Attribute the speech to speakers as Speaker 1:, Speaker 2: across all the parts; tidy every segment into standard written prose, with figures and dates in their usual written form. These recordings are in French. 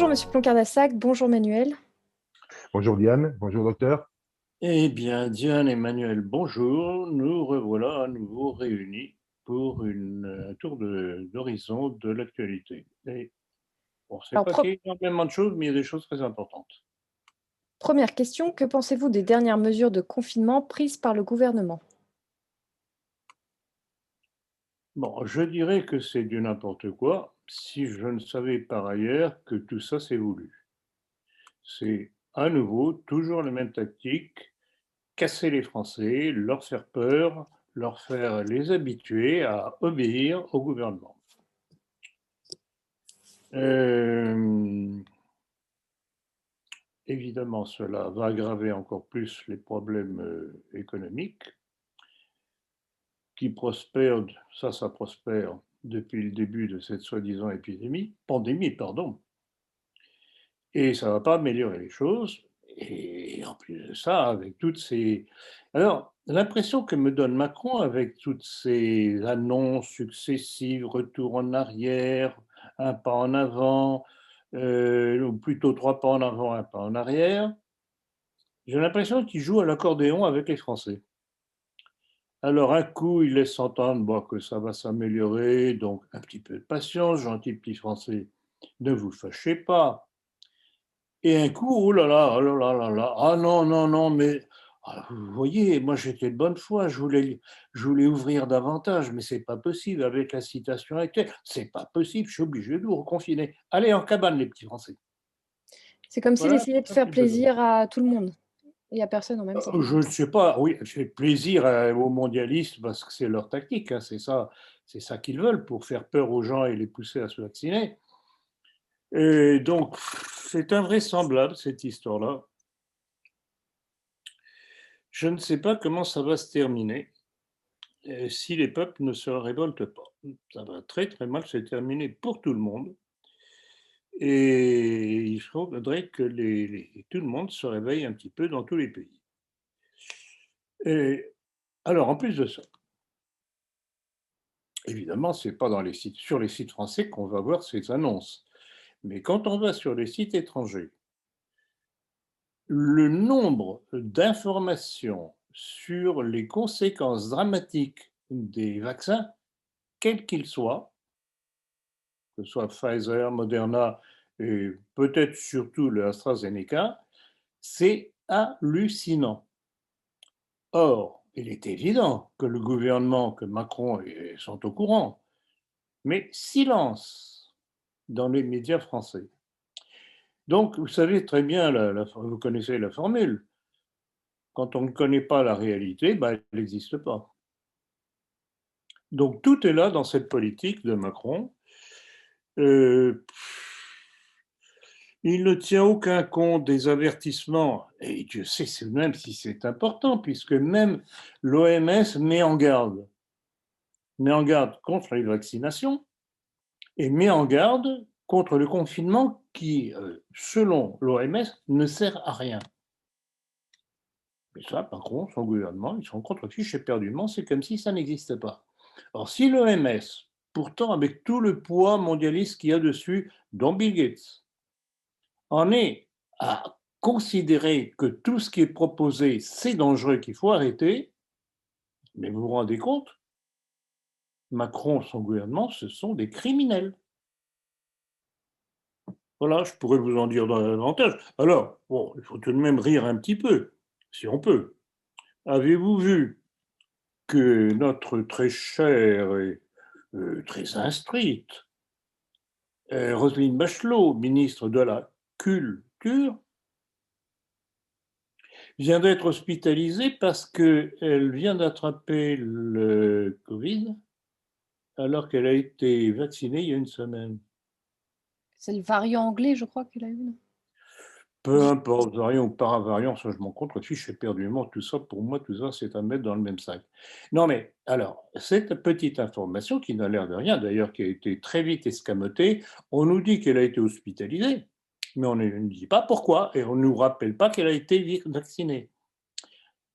Speaker 1: Bonjour Monsieur Ploncard-Dassac, bonjour Manuel.
Speaker 2: Bonjour Diane, bonjour docteur.
Speaker 3: Eh bien, Diane et Emmanuel, bonjour. Nous revoilà à nouveau réunis pour un tour d'horizon de l'actualité. Et bon, c'est
Speaker 1: Alors,
Speaker 3: pas qu'il y ait énormément de choses, mais il y a des choses très importantes.
Speaker 1: première question, que pensez-vous des dernières mesures de confinement prises par le gouvernement?
Speaker 3: Bon, je dirais que c'est du n'importe quoi si je ne savais par ailleurs que tout ça c'est voulu. C'est à nouveau toujours la même tactique, casser les Français, leur faire peur, leur faire les habituer à obéir au gouvernement. Évidemment, cela va aggraver encore plus les problèmes économiques qui prospèrent, ça prospère depuis le début de cette soi-disant pandémie, pardon, et ça ne va pas améliorer les choses. Et en plus de ça, avec toutes ces... Alors, l'impression que me donne Macron avec toutes ces annonces successives, retour en arrière, un pas en avant, ou plutôt trois pas en avant, un pas en arrière, j'ai l'impression qu'il joue à l'accordéon avec les Français. Alors, un coup, il laisse entendre bon, que ça va s'améliorer, donc un petit peu de patience, gentil petit Français, ne vous fâchez pas. Et un coup, oh là là, oh là là là là, ah non, non, non, mais vous voyez, moi j'étais de bonne foi, je voulais ouvrir davantage, mais c'est pas possible avec la situation actuelle, c'est pas possible, je suis obligé de vous reconfiner. Allez en cabane, les petits Français.
Speaker 1: C'est comme s'il
Speaker 3: Voilà,
Speaker 1: essayait de
Speaker 3: un
Speaker 1: faire
Speaker 3: petit peu ça.
Speaker 1: plaisir à tout le monde et à personne en même temps.
Speaker 3: Je ne sais pas, oui, fait plaisir aux mondialistes parce que c'est leur tactique, hein, c'est ça qu'ils veulent pour faire peur aux gens et les pousser à se vacciner. Et donc, c'est invraisemblable cette histoire-là. Je ne sais pas comment ça va se terminer si les peuples ne se révoltent pas. Ça va très très mal se terminer pour tout le monde. Et il faudrait que tout le monde se réveille un petit peu dans tous les pays. Et alors, en plus de ça, évidemment, ce n'est pas sur les sites français qu'on va voir ces annonces. Mais quand on va sur les sites étrangers, le nombre d'informations sur les conséquences dramatiques des vaccins, quels qu'ils soient, que ce soit Pfizer, Moderna et peut-être surtout le AstraZeneca, c'est hallucinant. Or, il est évident que le gouvernement, que Macron sont au courant, mais silence dans les médias français. Donc, vous savez très bien, vous connaissez la formule. Quand on ne connaît pas la réalité, ben, elle n'existe pas. Donc, tout est là dans cette politique de Macron. Euh, il ne tient aucun compte des avertissements, et Dieu sait même si c'est important, puisque même l'OMS met en garde contre les vaccinations et met en garde contre le confinement qui, selon l'OMS, ne sert à rien. Mais ça, par contre, son gouvernement, ils s'en contrefichent éperdument, c'est comme si ça n'existait pas. Or, si l'OMS, pourtant avec tout le poids mondialiste qu'il y a dessus, dont Bill Gates, en est à considérer que tout ce qui est proposé, c'est dangereux, qu'il faut arrêter, mais vous vous rendez compte, Macron, son gouvernement, ce sont des criminels. Voilà, je pourrais vous en dire davantage. Alors, bon, il faut tout de même rire un petit peu, si on peut. Avez-vous vu que notre très chère et très instruite Roselyne Bachelot, ministre de la Culture, vient d'être hospitalisée parce qu'elle vient d'attraper le Covid alors qu'elle a été vaccinée il y a une semaine.
Speaker 1: C'est le variant anglais, je crois qu'il a eu.
Speaker 3: Peu importe, variant ou paravariant, ça je m'en contrefiche éperdument, tout ça, pour moi, tout ça, c'est à mettre dans le même sac. Non mais, alors, cette petite information qui n'a l'air de rien, d'ailleurs qui a été très vite escamotée, on nous dit qu'elle a été hospitalisée, mais on ne dit pas pourquoi, et on ne nous rappelle pas qu'elle a été vaccinée.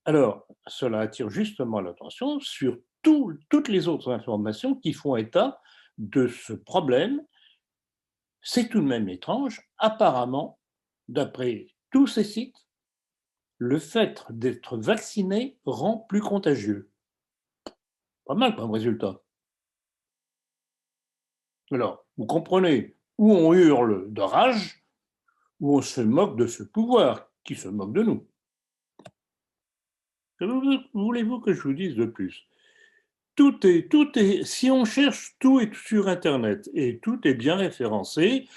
Speaker 3: Alors, cela attire justement l'attention sur toutes les autres informations qui font état de ce problème c'est tout de même étrange. Apparemment, d'après tous ces sites, le fait d'être vacciné rend plus contagieux. Pas mal comme résultat. Alors, vous comprenez, où on hurle de rage, où on se moque de ce pouvoir qui se moque de nous. Que voulez-vous que je vous dise de plus? Tout est, si on cherche, tout est sur Internet et tout est bien référencé.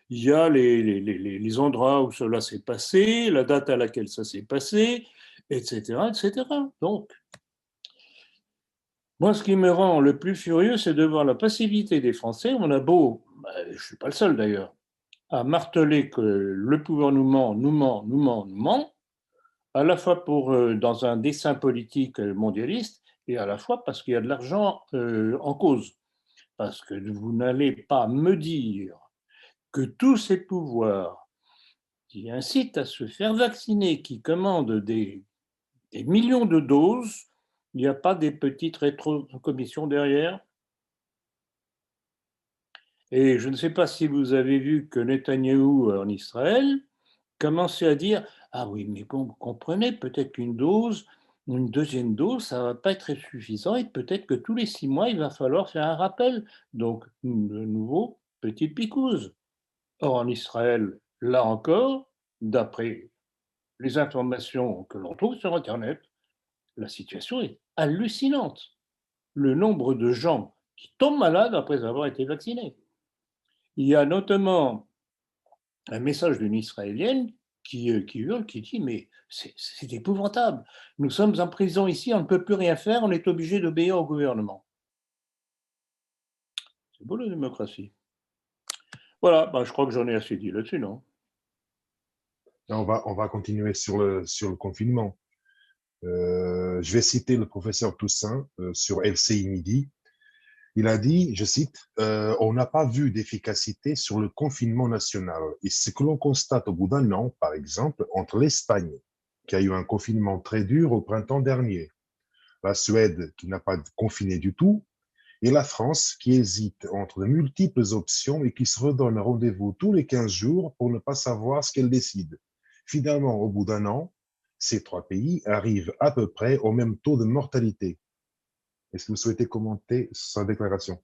Speaker 3: Il y a les endroits où cela s'est passé, la date à laquelle ça s'est passé, etc., etc. Donc, moi, ce qui me rend le plus furieux, c'est de voir la passivité des Français. On a beau, je ne suis pas le seul d'ailleurs, à marteler que le pouvoir nous ment, nous ment, nous ment, nous ment, à la fois dans un dessein politique mondialiste et à la fois parce qu'il y a de l'argent en cause. Parce que vous n'allez pas me dire que tous ces pouvoirs qui incitent à se faire vacciner, qui commandent des millions de doses, il n'y a pas des petites rétrocommissions derrière. Et je ne sais pas si vous avez vu que Netanyahou en Israël commençait à dire « Ah oui, mais vous comprenez, peut-être qu'une dose, une deuxième dose, ça ne va pas être suffisant et peut-être que tous les 6 mois, il va falloir faire un rappel. » Donc, de nouveau, petite picouse. Or, en Israël, là encore, d'après les informations que l'on trouve sur Internet, la situation est hallucinante. Le nombre de gens qui tombent malades après avoir été vaccinés. Il y a notamment un message d'une Israélienne qui hurle, qui dit « Mais c'est épouvantable. Nous sommes en prison ici, on ne peut plus rien faire, on est obligé d'obéir au gouvernement. » C'est beau la démocratie. Voilà, je crois que j'en ai assez dit là-dessus, non?
Speaker 2: On va continuer sur le confinement. Je vais citer le professeur Toussaint sur LCI Midi. Il a dit, je cite, on n'a pas vu d'efficacité sur le confinement national. Et ce que l'on constate au bout d'un an, par exemple, entre l'Espagne, qui a eu un confinement très dur au printemps dernier, la Suède, qui n'a pas confiné du tout, et la France, qui hésite entre de multiples options et qui se redonne rendez-vous tous les 15 jours pour ne pas savoir ce qu'elle décide. Finalement, au bout d'un an, ces 3 pays arrivent à peu près au même taux de mortalité. Est-ce que vous souhaitez commenter sa déclaration?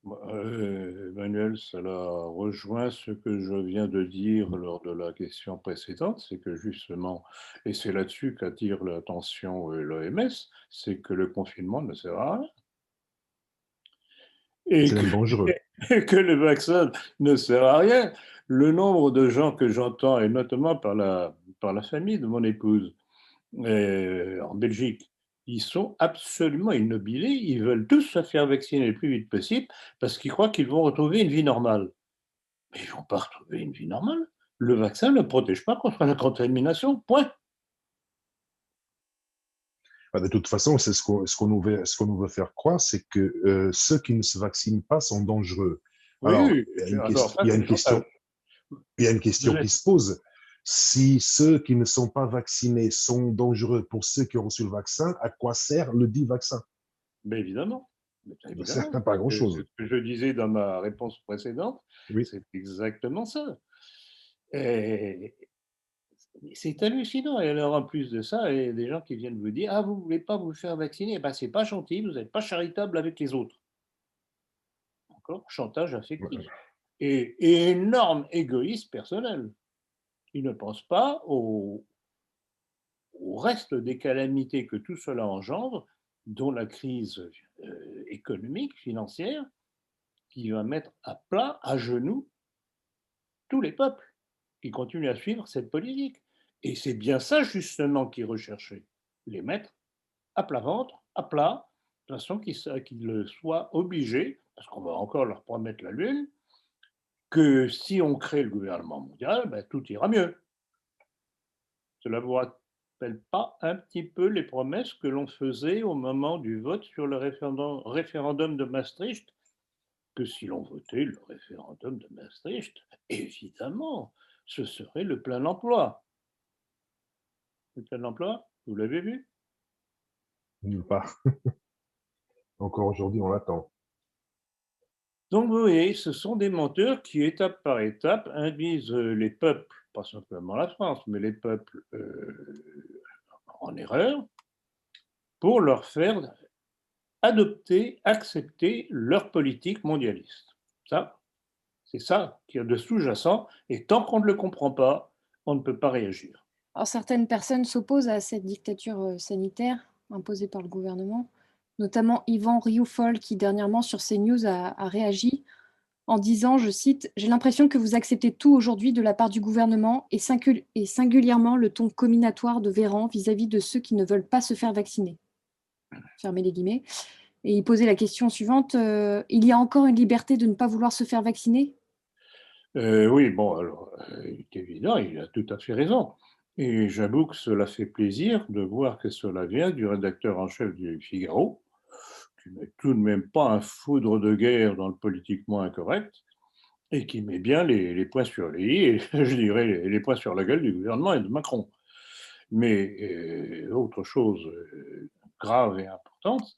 Speaker 3: Emmanuel, cela rejoint ce que je viens de dire lors de la question précédente, c'est que justement, et c'est là-dessus qu'attire l'attention l'OMS, c'est que le confinement ne sert à rien. Et
Speaker 2: C'est même dangereux.
Speaker 3: que le vaccin ne sert à rien. Le nombre de gens que j'entends, et notamment par la famille de mon épouse, en Belgique, ils sont absolument innobilés. Ils veulent tous se faire vacciner le plus vite possible parce qu'ils croient qu'ils vont retrouver une vie normale. Mais ils ne vont pas retrouver une vie normale. Le vaccin ne protège pas contre la contamination, point.
Speaker 2: De toute façon, c'est ce qu'on nous veut faire croire, c'est que ceux qui ne se vaccinent pas sont dangereux. Alors,
Speaker 3: Oui, alors ça,
Speaker 2: il y a
Speaker 3: c'est
Speaker 2: une
Speaker 3: le chantage.
Speaker 2: question, il y a une question qui se pose. Si ceux qui ne sont pas vaccinés sont dangereux pour ceux qui ont reçu le vaccin, à quoi sert le dit vaccin?
Speaker 3: Mais évidemment,
Speaker 2: Ne sert
Speaker 3: évidemment.
Speaker 2: pas à
Speaker 3: C'est
Speaker 2: grand-chose.
Speaker 3: ce que je disais dans ma réponse précédente,
Speaker 2: Oui.
Speaker 3: c'est exactement ça. Et c'est hallucinant. Et alors, en plus de ça, il y a des gens qui viennent vous dire: Ah, vous ne voulez pas vous faire vacciner? Eh ben, c'est pas gentil, vous n'êtes pas charitable avec les autres. Encore chantage affectif. Et énorme égoïsme personnel. Ils ne pensent pas au reste des calamités que tout cela engendre, dont la crise économique, financière, qui va mettre à plat, à genoux, tous les peuples qui continuent à suivre cette politique. Et c'est bien ça, justement, qui est recherché. Les mettre à plat ventre, à plat, de façon qu'ils soient obligés, parce qu'on va encore leur promettre la Lune, que si on crée le gouvernement mondial, ben, tout ira mieux. Cela vous rappelle pas un petit peu les promesses que l'on faisait au moment du vote sur le référendum de Maastricht? Que si l'on votait le référendum de Maastricht, évidemment, ce serait le plein emploi. Le plein emploi, vous l'avez vu?
Speaker 2: Nulle part. Encore aujourd'hui, on l'attend.
Speaker 3: Donc vous voyez, ce sont des menteurs qui, étape par étape, induisent les peuples, pas simplement la France, mais les peuples en erreur, pour leur faire adopter, accepter leur politique mondialiste. Ça, c'est ça qui est de sous-jacent, et tant qu'on ne le comprend pas, on ne peut pas réagir.
Speaker 1: Alors, certaines personnes s'opposent à cette dictature sanitaire imposée par le gouvernement, notamment Yvan Rioufol, qui dernièrement sur CNews a réagi en disant, je cite, «J'ai l'impression que vous acceptez tout aujourd'hui de la part du gouvernement et singulièrement le ton comminatoire de Véran vis-à-vis de ceux qui ne veulent pas se faire vacciner.» Fermez les guillemets. Et il posait la question suivante, il y a encore une liberté de ne pas vouloir se faire vacciner?
Speaker 3: Oui, bon, alors, il est évident, il a tout à fait raison. Et j'avoue que cela fait plaisir de voir que cela vient du rédacteur en chef du Figaro, qui n'est tout de même pas un foudre de guerre dans le politiquement incorrect, et qui met bien les points sur les i, et je dirais les points sur la gueule du gouvernement et de Macron. Mais autre chose grave et importante,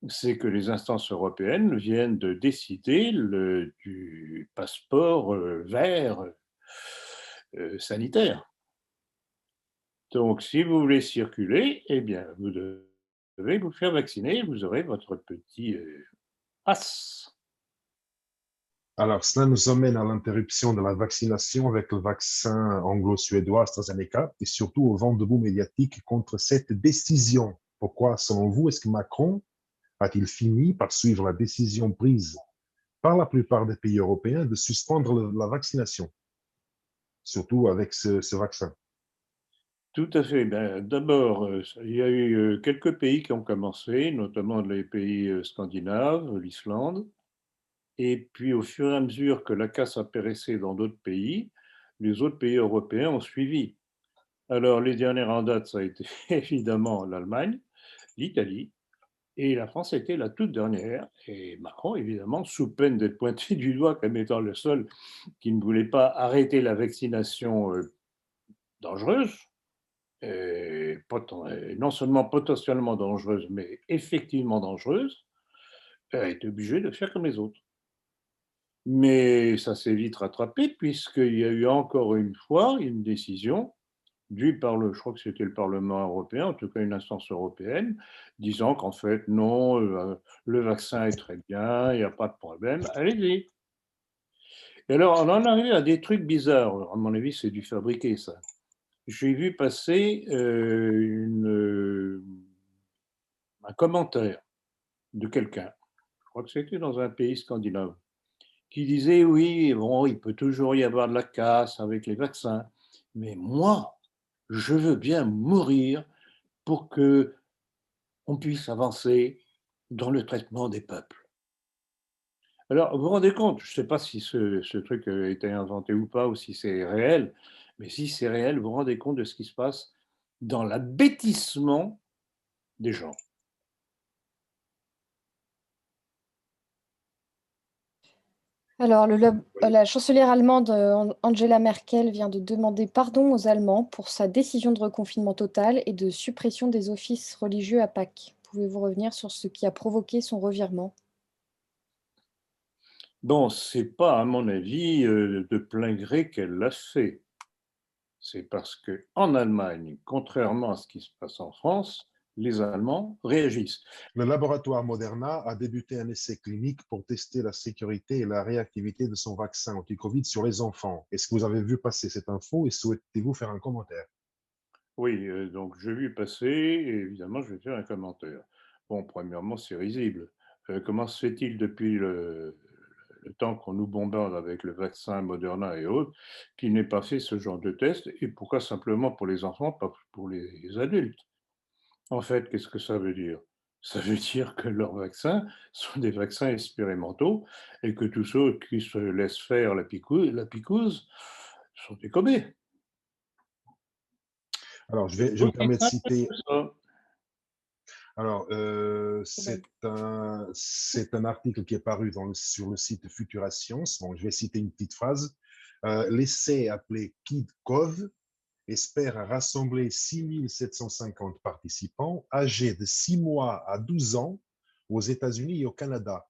Speaker 3: c'est que les instances européennes viennent de décider du passeport vert sanitaire. Donc, si vous voulez circuler, eh bien, vous devez vous faire vacciner, vous aurez votre petit pass.
Speaker 2: Alors, cela nous amène à l'interruption de la vaccination avec le vaccin anglo-suédois AstraZeneca et surtout au vent debout médiatique contre cette décision. Pourquoi, selon vous, est-ce que Macron a-t-il fini par suivre la décision prise par la plupart des pays européens de suspendre la vaccination, surtout avec ce vaccin?
Speaker 3: Tout à fait. Ben, d'abord, il y a eu quelques pays qui ont commencé, notamment les pays scandinaves, l'Islande. Et puis, au fur et à mesure que la casse a périssé dans d'autres pays, les autres pays européens ont suivi. Alors, les dernières en date, ça a été évidemment l'Allemagne, l'Italie, et la France a été la toute dernière. Et Macron, évidemment, sous peine d'être pointé du doigt comme étant le seul qui ne voulait pas arrêter la vaccination dangereuse, non seulement potentiellement dangereuse, mais effectivement dangereuse, a été obligé de faire comme les autres. Mais ça s'est vite rattrapé puisqu'il y a eu encore une fois une décision due par je crois que c'était le Parlement européen, en tout cas une instance européenne, disant qu'en fait, non, le vaccin est très bien, il n'y a pas de problème, allez-y. Et alors, on en arrive à des trucs bizarres. À mon avis, c'est du fabriqué, ça. J'ai vu passer un commentaire de quelqu'un, je crois que c'était dans un pays scandinave, qui disait oui, bon, il peut toujours y avoir de la casse avec les vaccins, mais moi, je veux bien mourir pour que on puisse avancer dans le traitement des peuples. Alors, vous vous rendez compte, je ne sais pas si ce truc a été inventé ou pas, ou si c'est réel, mais si c'est réel, vous vous rendez compte de ce qui se passe dans l'abêtissement des gens.
Speaker 1: Alors, la chancelière allemande Angela Merkel vient de demander pardon aux Allemands pour sa décision de reconfinement total et de suppression des offices religieux à Pâques. Pouvez-vous revenir sur ce qui a provoqué son revirement?
Speaker 3: Bon, c'est pas, à mon avis, de plein gré qu'elle l'a fait. C'est parce qu'en Allemagne, contrairement à ce qui se passe en France, les Allemands réagissent.
Speaker 2: Le laboratoire Moderna a débuté un essai clinique pour tester la sécurité et la réactivité de son vaccin anti-Covid sur les enfants. Est-ce que vous avez vu passer cette info et souhaitez-vous faire un commentaire?
Speaker 3: Oui, donc j'ai vu passer et évidemment je vais faire un commentaire. Bon, premièrement, c'est risible. Comment se fait-il depuis le temps qu'on nous bombarde avec le vaccin Moderna et autres, qu'il n'ait pas fait ce genre de test? Et pourquoi simplement pour les enfants, pas pour les adultes? En fait, qu'est-ce que ça veut dire? Ça veut dire que leurs vaccins sont des vaccins expérimentaux et que tous ceux qui se laissent faire la picouse sont des cobayes.
Speaker 2: Alors,
Speaker 3: C'est
Speaker 2: je me
Speaker 3: aussi
Speaker 2: permets de
Speaker 3: simple
Speaker 2: citer.
Speaker 3: que ça.
Speaker 2: Alors,
Speaker 1: Cobaye.
Speaker 2: c'est un article qui est paru sur le site Futura Science. Bon, je vais citer une petite phrase. L'essai appelé KidCov espère rassembler 6 750 participants âgés de 6 mois à 12 ans aux États-Unis et au Canada.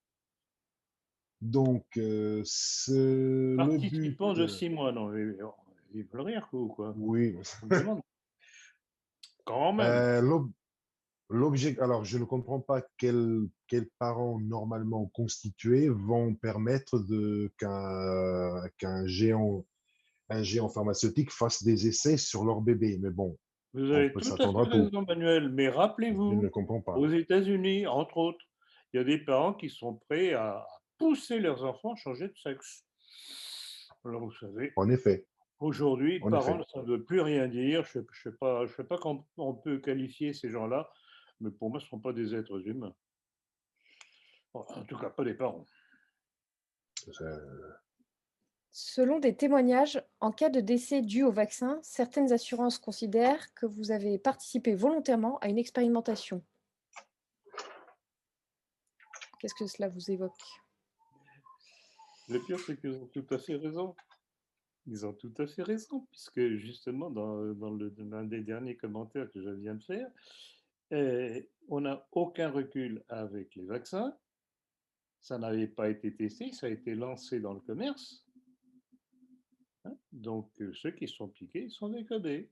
Speaker 2: Donc, le but,
Speaker 3: Participant de 6 mois, non, ils veulent rire ou quoi?
Speaker 2: oui,
Speaker 3: On me demande. Quand même.
Speaker 2: euh, alors je ne comprends pas quels parents normalement constitués vont permettre qu'un géant pharmaceutique fasse des essais sur leur bébé. Mais bon,
Speaker 3: Vous
Speaker 2: on
Speaker 3: avez
Speaker 2: peut
Speaker 3: tout à
Speaker 2: s'attendre
Speaker 3: fait
Speaker 2: à tout.
Speaker 3: raison, Manuel, mais
Speaker 2: Je ne
Speaker 3: rappelez-vous,
Speaker 2: comprends pas.
Speaker 3: aux États-Unis, entre autres, il y a des parents qui sont prêts à pousser leurs enfants à changer de sexe. Alors, vous savez,
Speaker 2: En effet,
Speaker 3: aujourd'hui,
Speaker 2: en
Speaker 3: parents,
Speaker 2: effet.
Speaker 3: ça ne veut plus rien dire. Je sais pas comment on peut qualifier ces gens-là, mais pour moi, ce ne sont pas des êtres humains. En tout cas, pas des parents.
Speaker 2: Euh,
Speaker 1: Selon des témoignages, en cas de décès dû au vaccin, certaines assurances considèrent que vous avez participé volontairement à une expérimentation. Qu'est-ce que cela vous évoque?
Speaker 3: Le pire, c'est qu'ils ont tout à fait raison. Ils ont tout à fait raison, puisque justement, dans l'un des derniers commentaires que je viens de faire, on n'a aucun recul avec les vaccins. Ça n'avait pas été testé, ça a été lancé dans le commerce. Hein. Donc, ceux qui sont piqués sont décodés.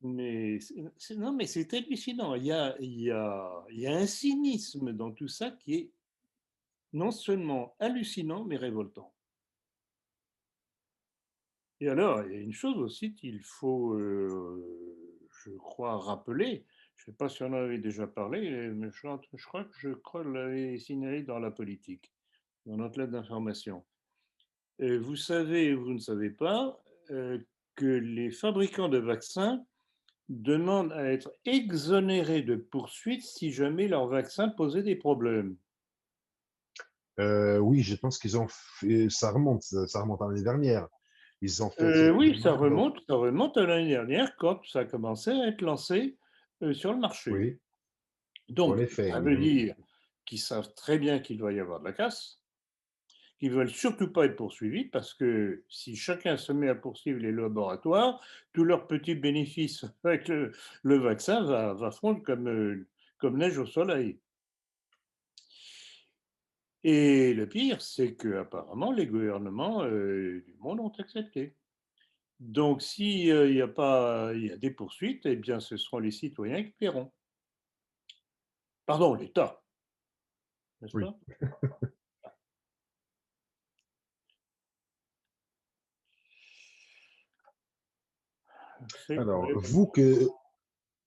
Speaker 3: Mais non, mais c'est hallucinant. Il y a un cynisme dans tout ça qui est non seulement hallucinant, mais révoltant. Et alors, il y a une chose aussi qu'il faut, je crois, rappeler. Je ne sais pas si on en avait déjà parlé, mais je crois l'avais signalé dans la politique, dans notre lettre d'information. Vous savez, vous ne savez pas, que les fabricants de vaccins demandent à être exonérés de poursuites si jamais leur vaccin posait des problèmes.
Speaker 2: oui, je pense qu'ils ont fait, ça remonte à l'année dernière. Ils ont fait cette
Speaker 3: Oui,
Speaker 2: demande. Donc,
Speaker 3: ça remonte à l'année dernière quand ça a commencé à être lancé sur le marché.
Speaker 2: oui, en
Speaker 3: Donc,
Speaker 2: effet.
Speaker 3: ça veut dire qu'ils savent très bien qu'il doit y avoir de la casse, qu'ils ne veulent surtout pas être poursuivis parce que si chacun se met à poursuivre les laboratoires, tous leurs petits bénéfices avec le vaccin va fondre comme neige au soleil. Et le pire, c'est qu'apparemment, les gouvernements du monde ont accepté. Donc, s'il y a pas, il y a des poursuites, eh bien, ce seront les citoyens qui paieront. Pardon, l'État, n'est-ce
Speaker 2: Oui.
Speaker 3: pas? C'est
Speaker 2: Alors,
Speaker 3: vraiment-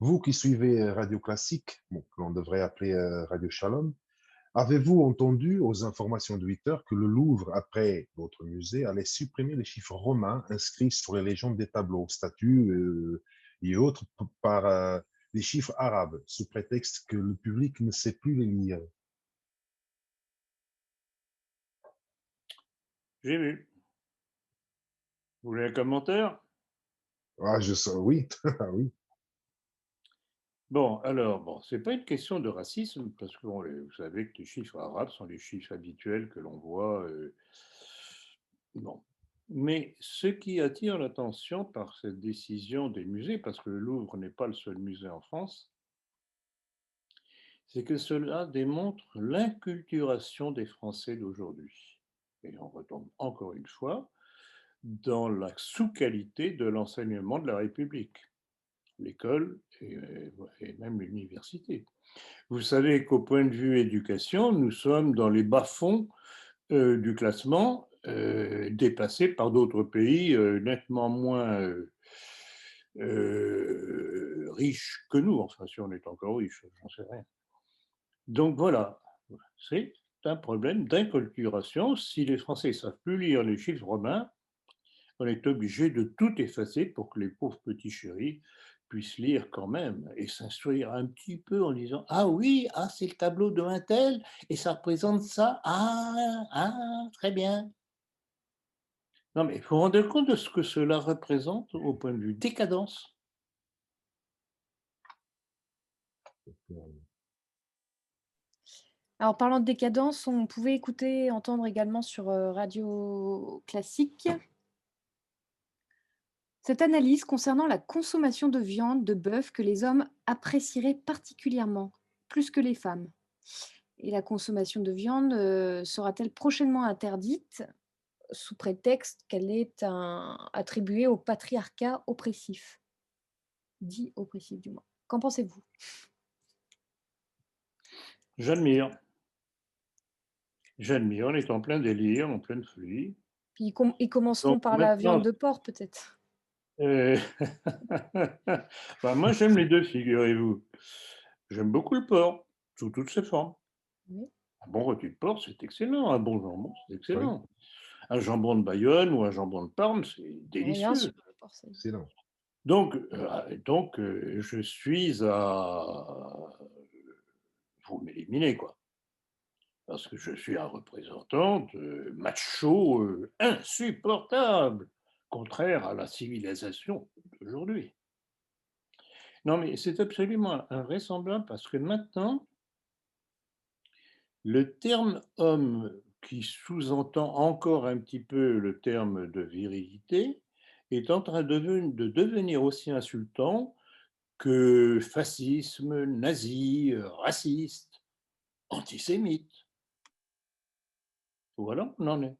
Speaker 2: vous qui suivez Radio Classique, bon, qu'on devrait appeler Radio Shalom, avez-vous entendu aux informations de 8 heures que le Louvre, après votre musée, allait supprimer les chiffres romains inscrits sur les légendes des tableaux, statues et autres par les chiffres arabes, sous prétexte que le public ne sait plus les lire?
Speaker 3: J'ai vu. Vous voulez un commentaire?
Speaker 2: Ah, je sais, oui, ah oui,
Speaker 3: Bon, alors, bon, c'est pas une question de racisme, parce que bon, vous savez que les chiffres arabes sont les chiffres habituels que l'on voit. Bon. Mais ce qui attire l'attention par cette décision des musées, parce que le Louvre n'est pas le seul musée en France, c'est que cela démontre l'inculturation des Français d'aujourd'hui. Et on retombe encore une fois dans la sous-qualité de l'enseignement de la République, l'école et même l'université. Vous savez qu'au point de vue éducation, nous sommes dans les bas-fonds du classement, dépassés par d'autres pays nettement moins riches que nous. Enfin, si on est encore riche, j'en sais rien. Donc voilà, c'est un problème d'inculturation. Si les Français ne savent plus lire les chiffres romains, on est obligé de tout effacer pour que les pauvres petits chéris puissent lire quand même et s'instruire un petit peu en disant ah oui, ah c'est le tableau de un tel et ça représente ça. Ah, très bien. Non mais il faut rendre compte de ce que cela représente au point de vue décadence.
Speaker 1: Alors, parlant de décadence, on pouvait écouter, entendre également sur Radio Classique cette analyse concernant la consommation de viande de bœuf que les hommes apprécieraient particulièrement, plus que les femmes. Et la consommation de viande sera-t-elle prochainement interdite sous prétexte qu'elle est attribuée au patriarcat oppressif? Dit oppressif, du moins. Qu'en pensez-vous?
Speaker 3: J'admire. J'admire, on est en plein délire, en pleine folie.
Speaker 1: Puis ils commenceront
Speaker 3: Donc
Speaker 1: par la viande
Speaker 3: maintenant,
Speaker 1: de porc, peut-être?
Speaker 3: euh, bah, moi j'aime les deux, figurez-vous. J'aime beaucoup le porc, sous toutes ses formes.
Speaker 1: Oui.
Speaker 3: Un bon rôti de porc, c'est excellent. Un bon jambon, c'est
Speaker 2: Oui,
Speaker 3: excellent. Un jambon de Bayonne ou un jambon de Parme, c'est
Speaker 1: Oui, bien sûr,
Speaker 3: délicieux.
Speaker 1: le porc, c'est
Speaker 2: excellent.
Speaker 3: Donc, je suis à... Vous m'éliminez, quoi. Parce que je suis un représentant de macho insupportable, contraire à la civilisation d'aujourd'hui. Non, mais c'est absolument invraisemblable parce que maintenant, le terme homme, qui sous-entend encore un petit peu le terme de virilité, est en train de devenir aussi insultant que fascisme, nazi, raciste, antisémite. Voilà, on en est.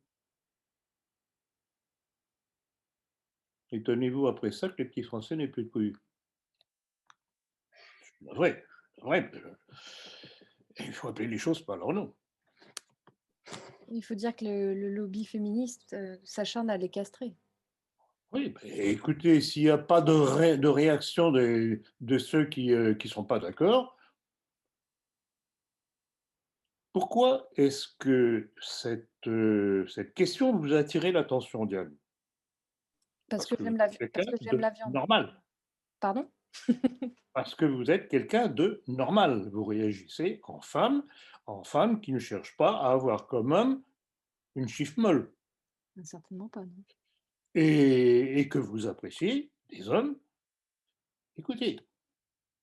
Speaker 3: Étonnez-vous après ça que les petits Français n'aient plus de couilles. C'est vrai, c'est vrai. Il faut appeler les choses par leur nom.
Speaker 1: Il faut dire que le lobby féministe s'acharne à les castrer.
Speaker 3: Oui, bah, écoutez, s'il n'y a pas de réaction de ceux qui ne sont pas d'accord, pourquoi est-ce que cette question vous a attiré l'attention, Diane?
Speaker 1: Parce
Speaker 3: Parce
Speaker 1: que
Speaker 3: que vous
Speaker 1: j'aime
Speaker 3: êtes
Speaker 1: la, parce
Speaker 3: quelqu'un
Speaker 1: que j'aime
Speaker 3: de
Speaker 1: la viande.
Speaker 3: normal.
Speaker 1: Pardon?
Speaker 3: Parce que vous êtes quelqu'un de normal. Vous réagissez en femme qui ne cherche pas à avoir comme homme une chiffre molle.
Speaker 1: Certainement pas, non.
Speaker 3: Et que vous appréciez des hommes. Écoutez,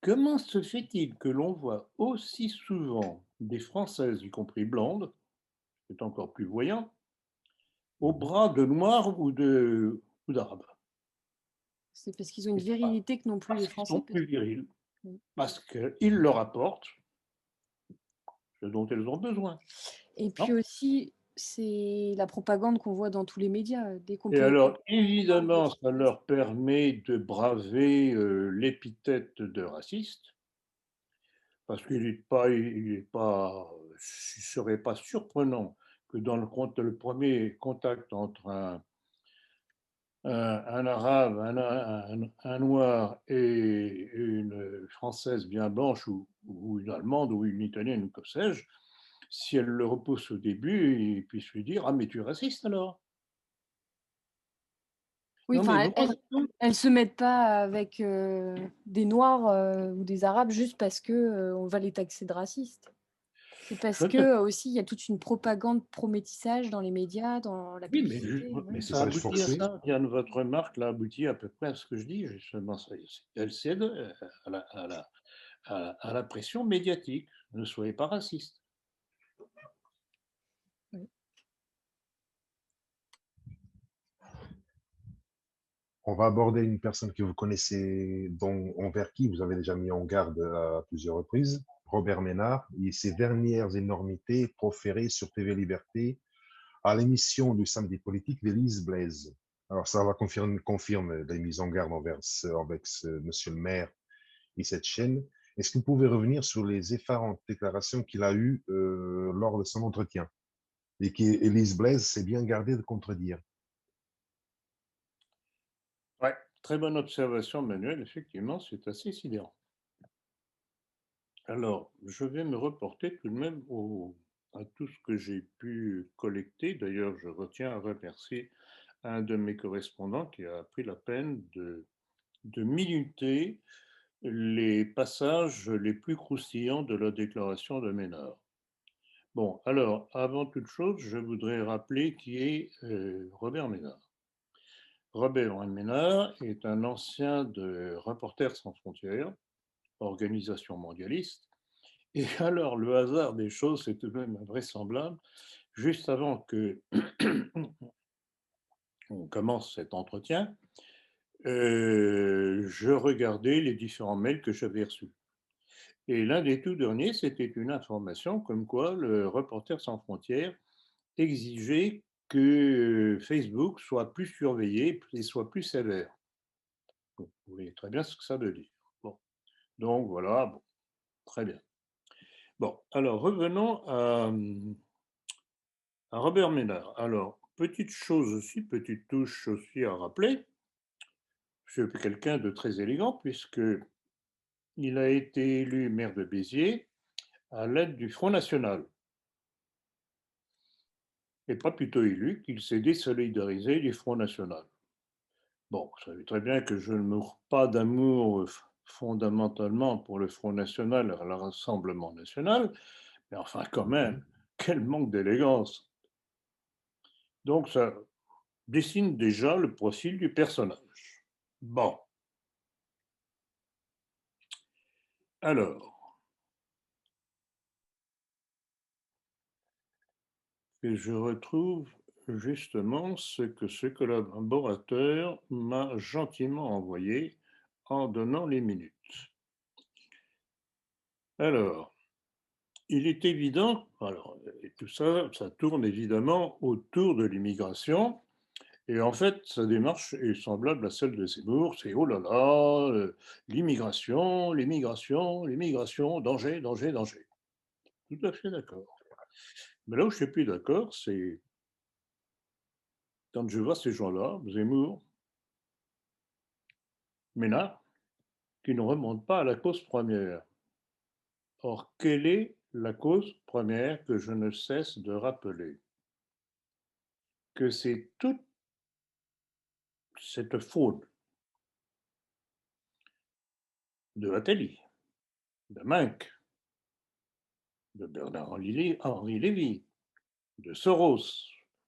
Speaker 3: comment se fait-il que l'on voit aussi souvent des Françaises, y compris blondes, c'est encore plus voyant, au bras de noirs ou d'arabes?
Speaker 1: C'est parce qu'ils ont une
Speaker 3: C'est pas
Speaker 1: virilité que n'ont plus les
Speaker 3: parce qu'ils
Speaker 1: Français,
Speaker 3: sont plus
Speaker 1: peut-être.
Speaker 3: virils,
Speaker 1: Oui.
Speaker 3: parce qu'ils leur apportent ce dont elles ont besoin.
Speaker 1: Et puis
Speaker 3: Non.
Speaker 1: aussi, c'est la propagande qu'on voit dans tous les médias. Dès qu'on
Speaker 3: Et
Speaker 1: peut
Speaker 3: alors,
Speaker 1: on parle de
Speaker 3: évidemment, ça
Speaker 1: féminisme.
Speaker 3: leur permet de braver l'épithète de raciste, parce ce ne serait pas surprenant que dans le premier contact entre un arabe, un noir et une française bien blanche ou une allemande ou une italienne ou que sais-je, si elle le repousse au début, il puisse lui dire: ah, mais tu es raciste alors?
Speaker 1: Oui,
Speaker 3: Non, mais
Speaker 1: enfin,
Speaker 3: vous rendez compte?
Speaker 1: elles se mettent pas avec des Noirs ou des Arabes juste parce que on va les taxer de racistes. C'est parce que aussi il y a toute une propagande pro-métissage dans les médias, dans la
Speaker 3: Oui,
Speaker 1: publicité. Ouais.
Speaker 3: mais ça
Speaker 2: Métissage
Speaker 3: aboutit à
Speaker 2: forcé.
Speaker 3: ça. Diane, votre remarque là aboutit à peu près à ce que je dis, justement. Elle cède à la pression médiatique. Ne soyez pas raciste.
Speaker 1: Oui.
Speaker 2: On va aborder une personne que vous connaissez, envers qui vous avez déjà mis en garde à plusieurs reprises, Robert Ménard, et ses dernières énormités proférées sur TV Liberté à l'émission du samedi politique d'Élise Blaise. Alors ça va confirme la mise en garde avec monsieur le maire et cette chaîne. Est-ce que vous pouvez revenir sur les effarantes déclarations qu'il a eues lors de son entretien et qu'Élise Blaise s'est bien gardée de contredire?
Speaker 3: Ouais, très bonne observation, Manuel. Effectivement, c'est assez sidérant. Alors, je vais me reporter tout de même à tout ce que j'ai pu collecter. D'ailleurs, je retiens à remercier un de mes correspondants qui a pris la peine de minuter les passages les plus croustillants de la déclaration de Ménard. Bon, alors, avant toute chose, je voudrais rappeler qui est Robert Ménard. Robert Ménard est un ancien de Reporters sans frontières, organisation mondialiste. Et alors, le hasard des choses, c'est tout de même invraisemblable. Juste avant que on commence cet entretien, je regardais les différents mails que j'avais reçus. Et l'un des tout derniers, c'était une information comme quoi le Reporters sans frontières exigeait que Facebook soit plus surveillé et soit plus sévère. Vous voyez très bien ce que ça veut dire. Bon. Donc voilà, bon, très bien. Bon, alors revenons à Robert Ménard. Alors, petite chose aussi, petite touche aussi à rappeler, c'est quelqu'un de très élégant puisque il a été élu maire de Béziers à l'aide du Front National. Et pas plutôt élu qu'il s'est désolidarisé du Front National. Bon, vous savez très bien que je ne mourre pas d'amour fondamentalement pour le Front National et le Rassemblement National, mais enfin quand même, quel manque d'élégance. Donc ça dessine déjà le profil du personnage. Bon. Alors, que je retrouve justement ce que ce collaborateur m'a gentiment envoyé en donnant les minutes. Alors, il est évident, alors, et tout ça, ça tourne évidemment autour de l'immigration. Et en fait, sa démarche est semblable à celle de Zemmour. C'est oh là là, l'immigration, l'immigration, l'immigration, danger, danger, danger. Tout à fait d'accord. Mais là où je ne suis plus d'accord, c'est quand je vois ces gens-là, Zemmour, Ménard, qui ne remontent pas à la cause première. Or, quelle est la cause première que je ne cesse de rappeler? Que c'est toute cette faune de Attali, de Minck, de Bernard-Henri Lévy, de Soros,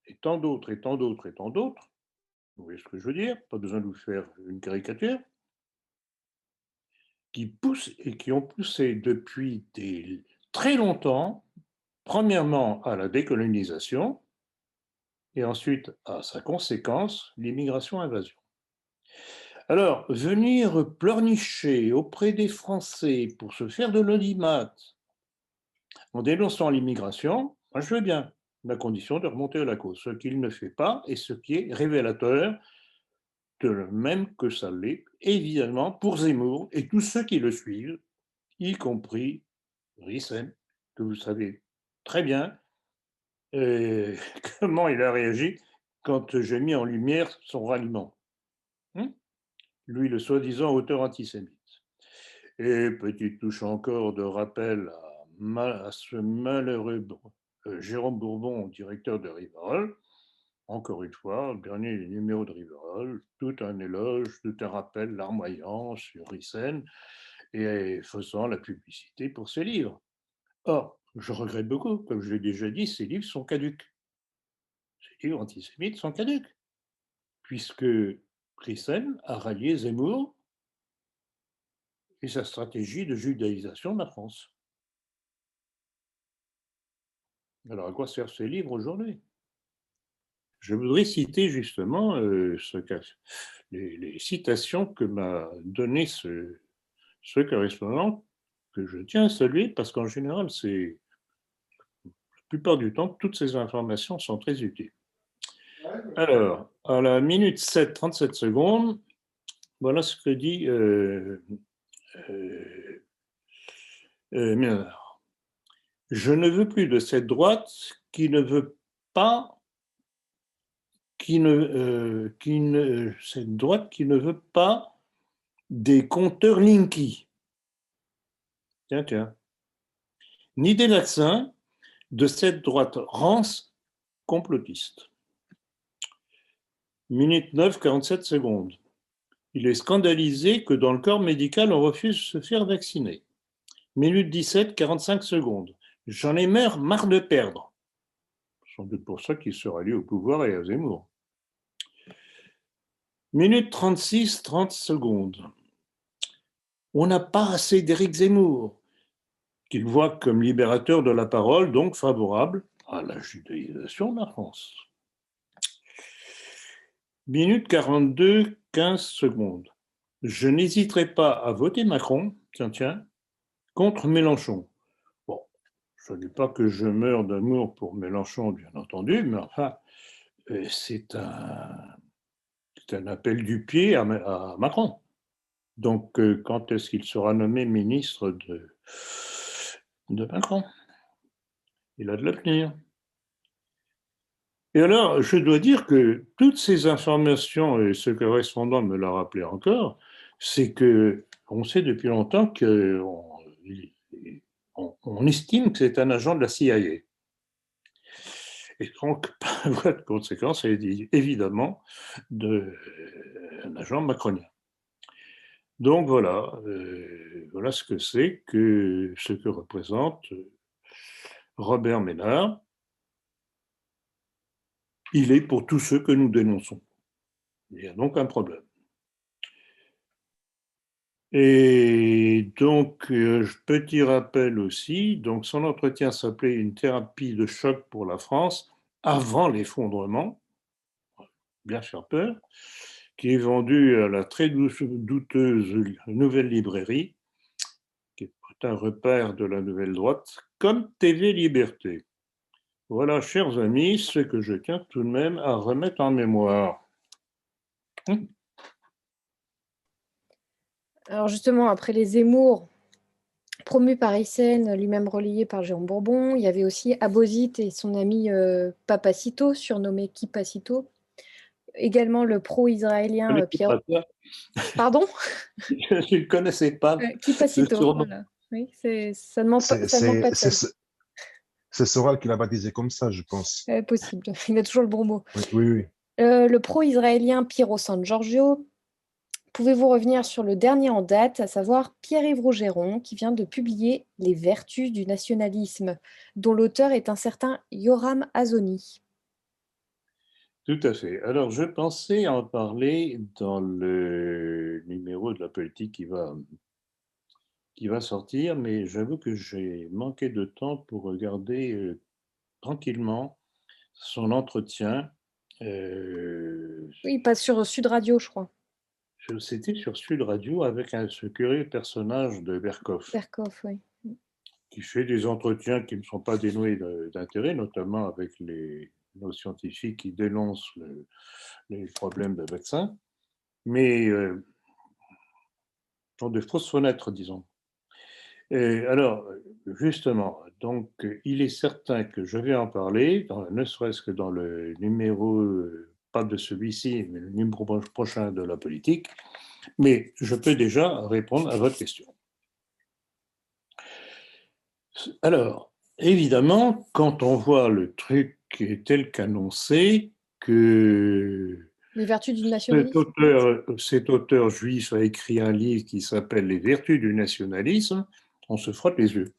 Speaker 3: et tant d'autres, et tant d'autres, et tant d'autres, vous voyez ce que je veux dire? Pas besoin de vous faire une caricature, qui poussent et qui ont poussé depuis très longtemps, premièrement à la décolonisation, et ensuite à sa conséquence, l'immigration-invasion. Alors, venir pleurnicher auprès des Français pour se faire de l'audimat en dénonçant l'immigration, moi je veux bien, à condition de remonter à la cause, ce qu'il ne fait pas et ce qui est révélateur de même que ça l'est, évidemment, pour Zemmour et tous ceux qui le suivent, y compris Rissen, que vous savez très bien comment il a réagi quand j'ai mis en lumière son ralliement. Lui, le soi-disant auteur antisémite. Et petite touche encore de rappel à ce malheureux Jérôme Bourbon, directeur de Rivarol. Encore une fois, le dernier numéro de Rivarol, tout un éloge, tout un rappel larmoyant sur Rissen et faisant la publicité pour ses livres. Or, je regrette beaucoup, comme je l'ai déjà dit, ces livres sont caducs. Ces livres antisémites sont caducs, puisque Rissen a rallié Zemmour et sa stratégie de judaïsation de la France. Alors, à quoi servent ces livres aujourd'hui? Je voudrais citer justement les citations que m'a donné ce correspondant, que je tiens à saluer, parce qu'en général, la plupart du temps, toutes ces informations sont très utiles. Alors, à la minute 7, 37 secondes, voilà ce que dit Ménard. Je ne veux plus de cette droite qui ne veut pas cette droite qui ne veut pas des compteurs Linky. Tiens, tiens. Ni des vaccins de cette droite rance complotiste. Minute 9, 47 secondes. Il est scandalisé que dans le corps médical, on refuse de se faire vacciner. Minute 17, 45 secondes. J'en ai marre de perdre. Sans doute pour ça qu'il se rallie au pouvoir et à Zemmour. Minute 36, 30 secondes. On n'a pas assez d'Éric Zemmour, qu'il voit comme libérateur de la parole, donc favorable à la judaïsation de la France. Minute 42, 15 secondes. Je n'hésiterai pas à voter Macron, tiens, contre Mélenchon. Bon, ce n'est pas que je meurs d'amour pour Mélenchon, bien entendu, mais enfin, c'est un appel du pied à Macron. Donc, quand est-ce qu'il sera nommé ministre de Macron? Il a de l'avenir. Et alors, je dois dire que toutes ces informations, et ce correspondant me l'a rappelé encore, c'est que on sait depuis longtemps qu'on on estime que c'est un agent de la CIA. Et donc, par voie de conséquence, c'est évidemment un agent macronien. Donc voilà, voilà ce que c'est que ce que représente Robert Ménard. Il est pour tous ceux que nous dénonçons. Il y a donc un problème. Et donc, petit rappel aussi, donc son entretien s'appelait une thérapie de choc pour la France avant l'effondrement, bien faire peur, qui est vendu à la très douteuse Nouvelle Librairie, qui est un repère de la Nouvelle Droite, comme TV Liberté. Voilà, chers amis, ce que je tiens tout de même à remettre en mémoire.
Speaker 1: Alors justement, après les Zemmour, promu par Hyssen, lui-même relayé par Jérôme Bourbon, il y avait aussi Abosite et son ami Papacito, surnommé Kipacito. Également le pro-israélien Pierre. Pardon?
Speaker 3: Je ne connaissais pas ce
Speaker 1: Kipacito,
Speaker 3: surnom.
Speaker 1: voilà. Oui, ça ne manque pas, de sel.
Speaker 2: C'est Soral qui l'a baptisé comme ça, je pense.
Speaker 1: Possible, il a toujours le bon mot.
Speaker 2: Oui, oui, oui.
Speaker 1: Le pro-israélien Piero San Giorgio. Pouvez-vous revenir sur le dernier en date, à savoir Pierre-Yves Rougeron, qui vient de publier Les vertus du nationalisme, dont l'auteur est un certain Yoram Azoni.
Speaker 3: Tout à fait. Alors, je pensais en parler dans le numéro de la politique qui va sortir, mais j'avoue que j'ai manqué de temps pour regarder tranquillement son entretien.
Speaker 1: Oui, il passe sur Sud Radio, je crois.
Speaker 3: C'était sur Sud Radio avec ce curieux personnage de Berkoff.
Speaker 1: Berkoff, oui.
Speaker 3: Qui fait des entretiens qui ne sont pas dénués d'intérêt, notamment avec nos scientifiques qui dénoncent les problèmes de vaccins, mais sont de fausses fenêtres, disons. Et alors, justement, donc, il est certain que je vais en parler, ne serait-ce que dans le numéro, pas de celui-ci, mais le numéro prochain de la politique, mais je peux déjà répondre à votre question. Alors, évidemment, quand on voit le truc tel qu'annoncé, que
Speaker 1: Les vertus du nationalisme.
Speaker 3: cet auteur juif a écrit un livre qui s'appelle Les vertus du nationalisme, on se frotte les yeux.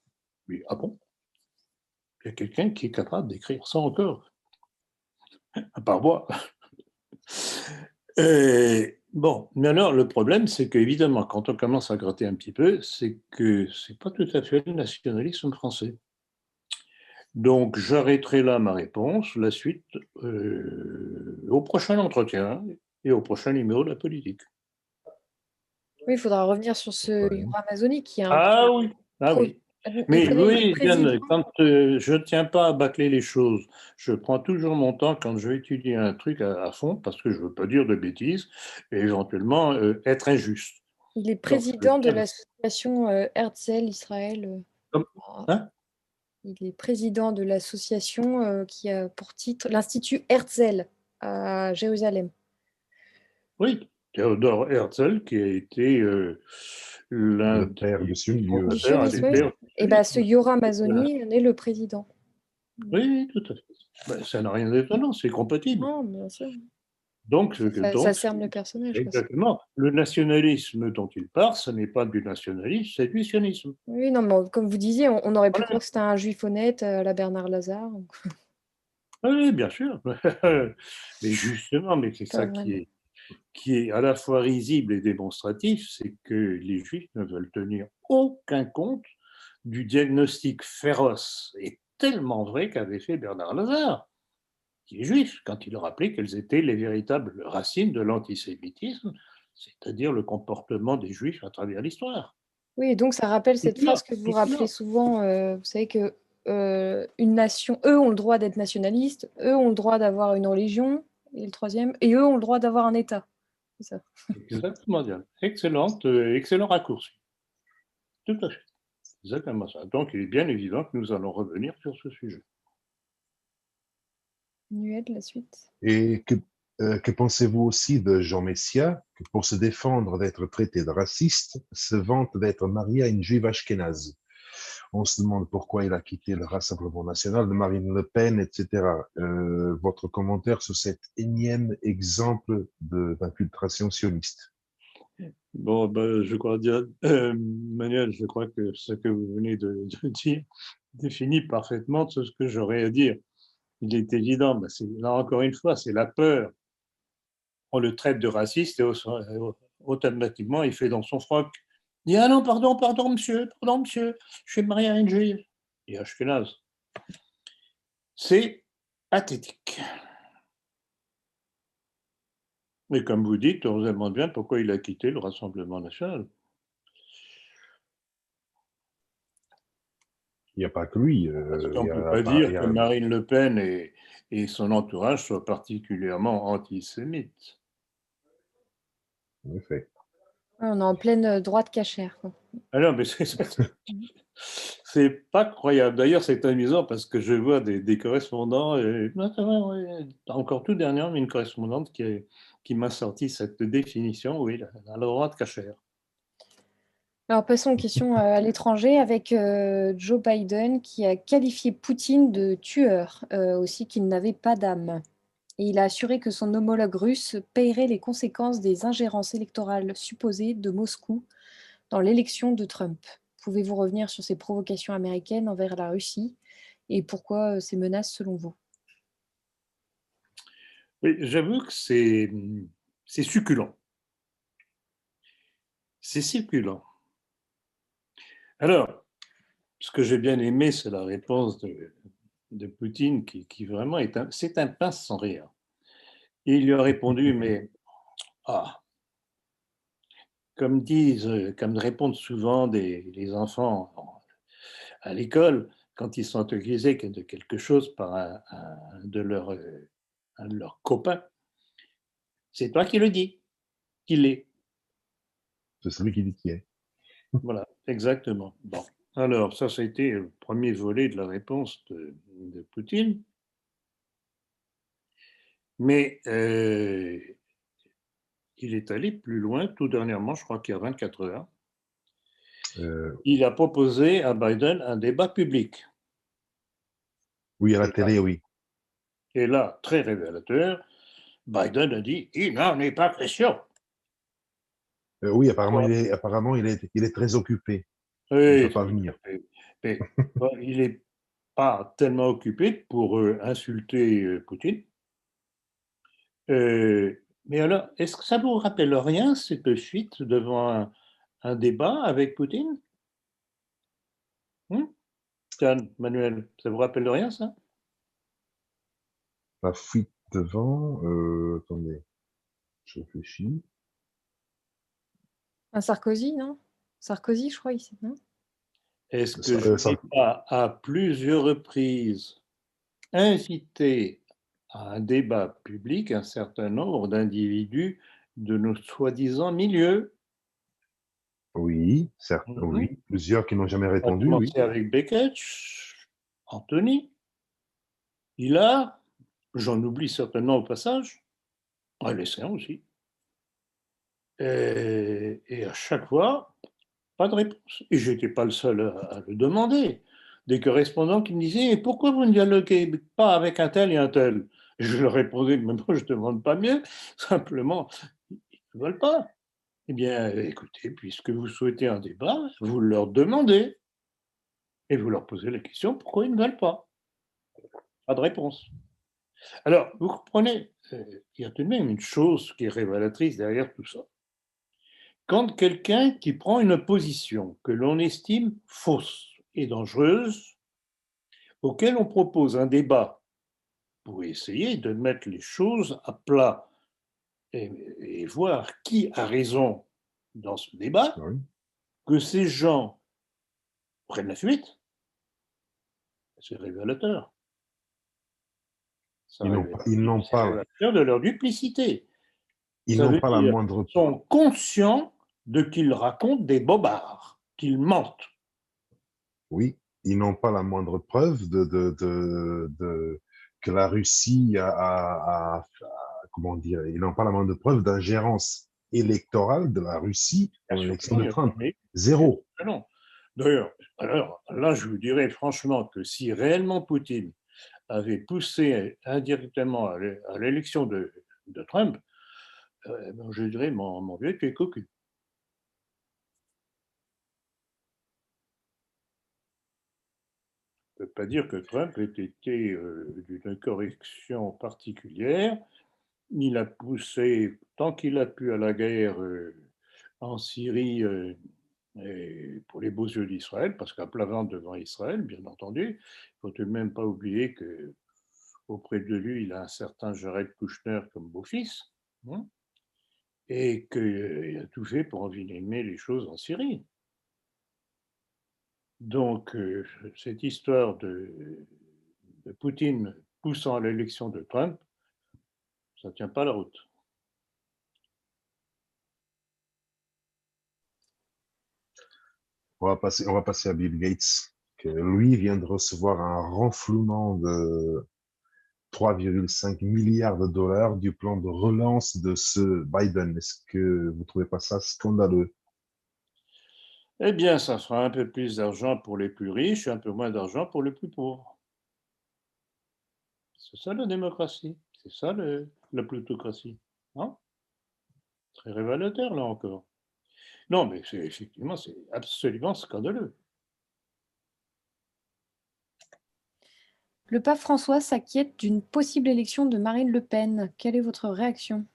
Speaker 3: Mais ah bon? Il y a quelqu'un qui est capable d'écrire ça encore, à part moi. Bon, mais alors le problème, c'est qu'évidemment, quand on commence à gratter un petit peu, c'est que c'est pas tout à fait le nationalisme français. Donc, j'arrêterai là ma réponse. La suite au prochain entretien et au prochain numéro de la politique.
Speaker 1: Oui, il faudra revenir sur ce Yoram Azoni qui est un
Speaker 3: Ah oui, ah oui. Mais oui, Diane, quand je ne tiens pas à bâcler les choses, je prends toujours mon temps quand je vais étudier un truc à fond, parce que je ne veux pas dire de bêtises, et éventuellement être injuste.
Speaker 1: Il est président de l'association Herzl Israël.
Speaker 3: Hein?
Speaker 1: Il est président de l'association qui a pour titre l'Institut Herzl à Jérusalem.
Speaker 3: Oui, Théodore Herzl, qui a été l'un
Speaker 2: le père du sionisme.
Speaker 1: Et bien, ce Yoram Azoni en est le président.
Speaker 3: Oui, tout à fait. Ben, ça n'a rien d'étonnant, c'est compatible.
Speaker 1: Non, bien sûr.
Speaker 3: Donc,
Speaker 1: ça cerne le personnage.
Speaker 3: Exactement. Le nationalisme dont il parle, ce n'est pas du nationalisme, c'est du sionisme.
Speaker 1: Oui, non, mais comme vous disiez, on aurait pu croire que c'était un juif honnête à la Bernard Lazare.
Speaker 3: Oui, bien sûr. Mais justement, mais c'est ça qui est à la fois risible et démonstratif, c'est que les juifs ne veulent tenir aucun compte du diagnostic féroce et tellement vrai qu'avait fait Bernard Lazare, qui est juif, quand il rappelait quelles étaient les véritables racines de l'antisémitisme, c'est-à-dire le comportement des juifs à travers l'histoire.
Speaker 1: Oui, et donc ça rappelle cette
Speaker 3: Excellent,
Speaker 1: phrase que vous rappelez
Speaker 3: excellent.
Speaker 1: souvent, vous savez que, une nation eux ont le droit d'être nationalistes, eux ont le droit d'avoir une religion et le troisième et eux ont le droit d'avoir un État. C'est ça.
Speaker 3: Exactement, Diane. Excellente, excellent raccourci. Tout à fait. Exactement ça. Donc, il est bien évident que nous allons revenir sur ce sujet.
Speaker 1: Nuel, la suite.
Speaker 2: Et que pensez-vous aussi de Jean Messia, qui, pour se défendre d'être traité de raciste, se vante d'être marié à une juive ashkénaze? On se demande pourquoi il a quitté le Rassemblement national de Marine Le Pen, etc. Votre commentaire sur cet énième exemple d'infiltration sioniste?
Speaker 3: Bon, ben, je crois dire, Manuel, je crois que ce que vous venez de dire définit parfaitement tout ce que j'aurais à dire. Il est évident, ben, là encore une fois, c'est la peur. On le traite de raciste et automatiquement, il fait dans son froc. Il dit ah non, pardon, monsieur, je suis marié à une juive. Et Ashkenaz. C'est pathétique. Mais comme vous dites, on se demande bien pourquoi il a quitté le Rassemblement national.
Speaker 2: Il n'y a pas que lui.
Speaker 3: Parce qu'on
Speaker 2: Il
Speaker 3: ne
Speaker 2: y
Speaker 3: peut
Speaker 2: a
Speaker 3: pas
Speaker 2: pas,
Speaker 3: dire que Marine Le Pen et son entourage soient particulièrement antisémites.
Speaker 2: en effet.
Speaker 1: Ouais, on est en pleine, droite cachère, quoi.
Speaker 3: Ah non, mais c'est pas croyable. D'ailleurs, c'est amusant parce que je vois des correspondants, notamment, ouais, encore tout dernièrement, une correspondante qui m'a sorti cette définition, oui, la droite cachère.
Speaker 1: Alors passons aux questions, à l'étranger avec, Joe Biden qui a qualifié Poutine de tueur, aussi qu'il n'avait pas d'âme. Et il a assuré que son homologue russe paierait les conséquences des ingérences électorales supposées de Moscou dans l'élection de Trump. Pouvez-vous revenir sur ces provocations américaines envers la Russie et pourquoi ces menaces selon vous?
Speaker 3: Oui, j'avoue que c'est succulent. C'est succulent. Alors, ce que j'ai bien aimé, c'est la réponse de Poutine qui vraiment c'est un pince sans rire. Et il lui a répondu, mais ah, comme répondent souvent les enfants à l'école quand ils sont accusés de quelque chose par un de leurs copains, c'est toi qui le dis, qu'il est.
Speaker 2: C'est celui qui dit qui est.
Speaker 3: Voilà, exactement. Bon. Alors, ça a été le premier volet de la réponse de Poutine. Mais il est allé plus loin, tout dernièrement, je crois qu'il y a 24 heures. Il a proposé à Biden un débat public.
Speaker 2: Oui, à la télé, oui.
Speaker 3: Et là, très révélateur, Biden a dit il n'en est pas question.
Speaker 2: Oui, apparemment, il est très occupé. Il ne peut
Speaker 3: Oui,
Speaker 2: pas venir.
Speaker 3: mais il n'est pas tellement occupé pour insulter Poutine. Mais alors, est-ce que ça vous rappelle rien, cette fuite devant un débat avec Poutine? Tiens, Manuel, ça vous rappelle rien, ça?
Speaker 2: La fuite devant, attendez, je réfléchis.
Speaker 1: Un Sarkozy, non? Sarkozy, je crois, ici, non?
Speaker 3: Est-ce que
Speaker 2: Ça,
Speaker 3: je
Speaker 2: ça,
Speaker 3: n'ai pas, à plusieurs reprises, invité à un débat public un certain nombre d'individus de nos soi-disant milieux?
Speaker 2: oui, certes,
Speaker 3: Mhm.
Speaker 2: oui. Plusieurs qui n'ont jamais
Speaker 3: On a
Speaker 2: répondu, oui.
Speaker 3: commencé avec Beckett, Anthony, Hillard, j'en oublie certainement au passage, Alessin aussi. Et à chaque fois, pas de réponse. Et je n'étais pas le seul à le demander. Des correspondants qui me disaient pourquoi vous ne dialoguez pas avec un tel et un tel? Et je leur répondais mais moi, je ne demande pas mieux, simplement, ils ne veulent pas. Eh bien, écoutez, puisque vous souhaitez un débat, vous leur demandez et vous leur posez la question pourquoi ils ne veulent pas. Pas de réponse. Alors, vous comprenez, il y a tout de même une chose qui est révélatrice derrière tout ça. Quand quelqu'un qui prend une position que l'on estime fausse et dangereuse, auquel on propose un débat pour essayer de mettre les choses à plat et voir qui a raison dans ce débat,
Speaker 2: Oui.
Speaker 3: que ces gens prennent la fuite, c'est révélateur.
Speaker 2: Ils n'ont
Speaker 3: C'est
Speaker 2: pas,
Speaker 3: révélateur de leur duplicité.
Speaker 2: ils
Speaker 3: Ça
Speaker 2: n'ont
Speaker 3: veut
Speaker 2: pas la
Speaker 3: dire
Speaker 2: moindre,
Speaker 3: qu'ils sont conscients de qu'ils racontent des bobards, qu'ils mentent.
Speaker 2: oui, ils n'ont pas la moindre preuve que la Russie comment dire, ils n'ont pas la moindre preuve d'ingérence électorale de la Russie
Speaker 3: Bien
Speaker 2: dans
Speaker 3: sûr que
Speaker 2: l'élection
Speaker 3: non,
Speaker 2: de Trump.
Speaker 3: mais
Speaker 2: Zéro.
Speaker 3: non. D'ailleurs, alors là, je vous dirais franchement que si réellement Poutine avait poussé indirectement à l'élection de Trump, je dirais, mon vieux, tu es cocu. Je ne peux pas dire que Trump ait été d'une correction particulière. Il a poussé tant qu'il a pu à la guerre en Syrie et pour les beaux yeux d'Israël, parce qu'à plat ventre devant Israël, bien entendu. Il ne faut tout de même pas oublier qu'auprès de lui, il a un certain Jared Kushner comme beau-fils, hein, et qu'il a tout fait pour envenimer les choses en Syrie. Donc, cette histoire de Poutine poussant à l'élection de Trump, ça ne tient pas la route.
Speaker 2: On va passer à Bill Gates, que lui vient de recevoir un renflouement de 3,5 milliards de dollars du plan de relance de ce Biden. Est-ce que vous ne trouvez pas ça scandaleux?
Speaker 3: Eh bien, ça fera un peu plus d'argent pour les plus riches et un peu moins d'argent pour les plus pauvres. C'est ça la démocratie, c'est ça la plutocratie. Hein, très révélateur là encore. Non, mais effectivement, c'est absolument scandaleux.
Speaker 1: Le pape François s'inquiète d'une possible élection de Marine Le Pen. Quelle est votre réaction?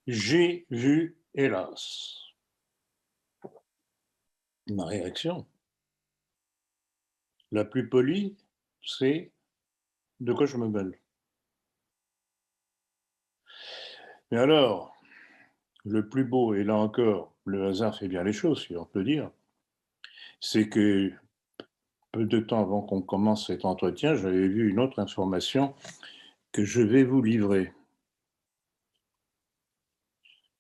Speaker 3: J'ai vu, hélas, ma réaction la plus polie, c'est de quoi je me mêle. Mais alors, le plus beau, et là encore, le hasard fait bien les choses, si on peut dire, c'est que peu de temps avant qu'on commence cet entretien, j'avais vu une autre information que je vais vous livrer.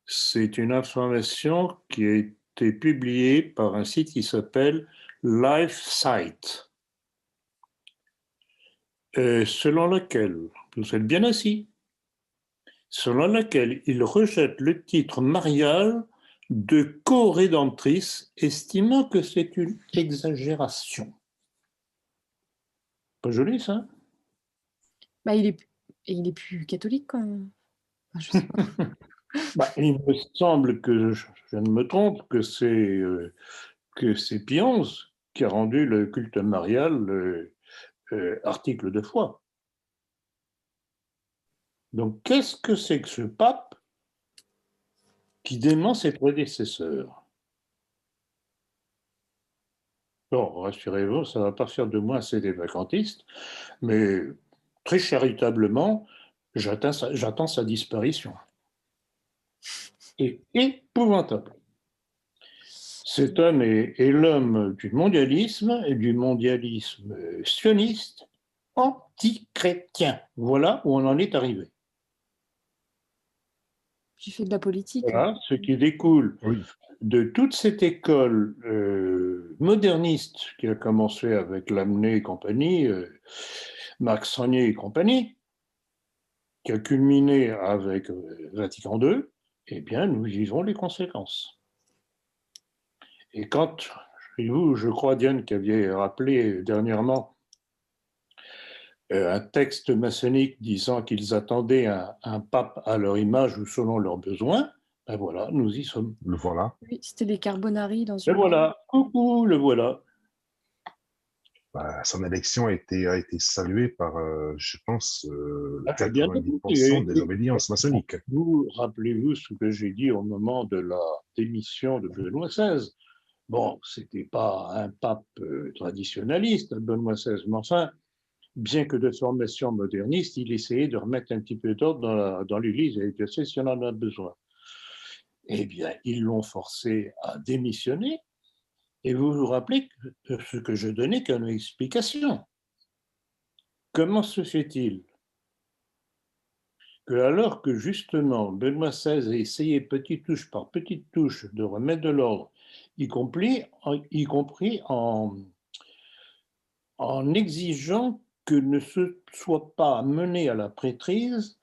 Speaker 3: C'est une information qui a été publiée par un site qui s'appelle LifeSite, selon laquelle, vous êtes bien assis, selon laquelle il rejette le titre marial de co-rédemptrice, estimant que c'est une exagération. Pas joli, ça?
Speaker 1: Bah, il est plus catholique quand même. Enfin, je sais pas.
Speaker 3: Bah, il me semble que je ne me trompe, que c'est Pie XI qui a rendu le culte marial article de foi. Donc, qu'est-ce que c'est que ce pape qui dément ses prédécesseurs? Bon, rassurez-vous, ça ne va pas faire de moi un CD vacantiste, mais très charitablement, j'attends sa disparition. Et épouvantable. Cet homme est l'homme du mondialisme et du mondialisme sioniste anti-chrétien. Voilà où on en est arrivé.
Speaker 1: J'ai fait de la politique.
Speaker 3: Voilà ce qui découle
Speaker 2: Oui.
Speaker 3: de toute cette école moderniste qui a commencé avec Lamennais et compagnie, Max Ranier et compagnie, qui a culminé avec Vatican II, eh bien, nous vivons les conséquences. Et quand, vous, je crois, Diane, qui aviez rappelé dernièrement un texte maçonnique disant qu'ils attendaient un pape à leur image ou selon leurs besoins, ben voilà, nous y sommes.
Speaker 2: Le voilà.
Speaker 1: Oui, c'était les Carbonari dans
Speaker 3: Le
Speaker 1: une.
Speaker 3: voilà, coucou, le voilà.
Speaker 2: Bah, son élection a été saluée par, je pense,
Speaker 3: J'ai bien
Speaker 2: 90%
Speaker 3: compris.
Speaker 2: des obédiences maçonniques.
Speaker 3: Rappelez-vous ce que j'ai dit au moment de la démission de Benoît XVI. Bon, c'était pas un pape traditionnaliste, Benoît XVI, mais enfin, bien que de formation moderniste, il essayait de remettre un petit peu d'ordre dans l'Église et Dieu sait si on en a besoin. Eh bien, ils l'ont forcé à démissionner. Et vous vous rappelez ce que je donnais comme explication. Comment se fait-il que, alors que justement Benoît XVI a essayé petite touche par petite touche de remettre de l'ordre, y compris en exigeant que ne se soient pas menés à la prêtrise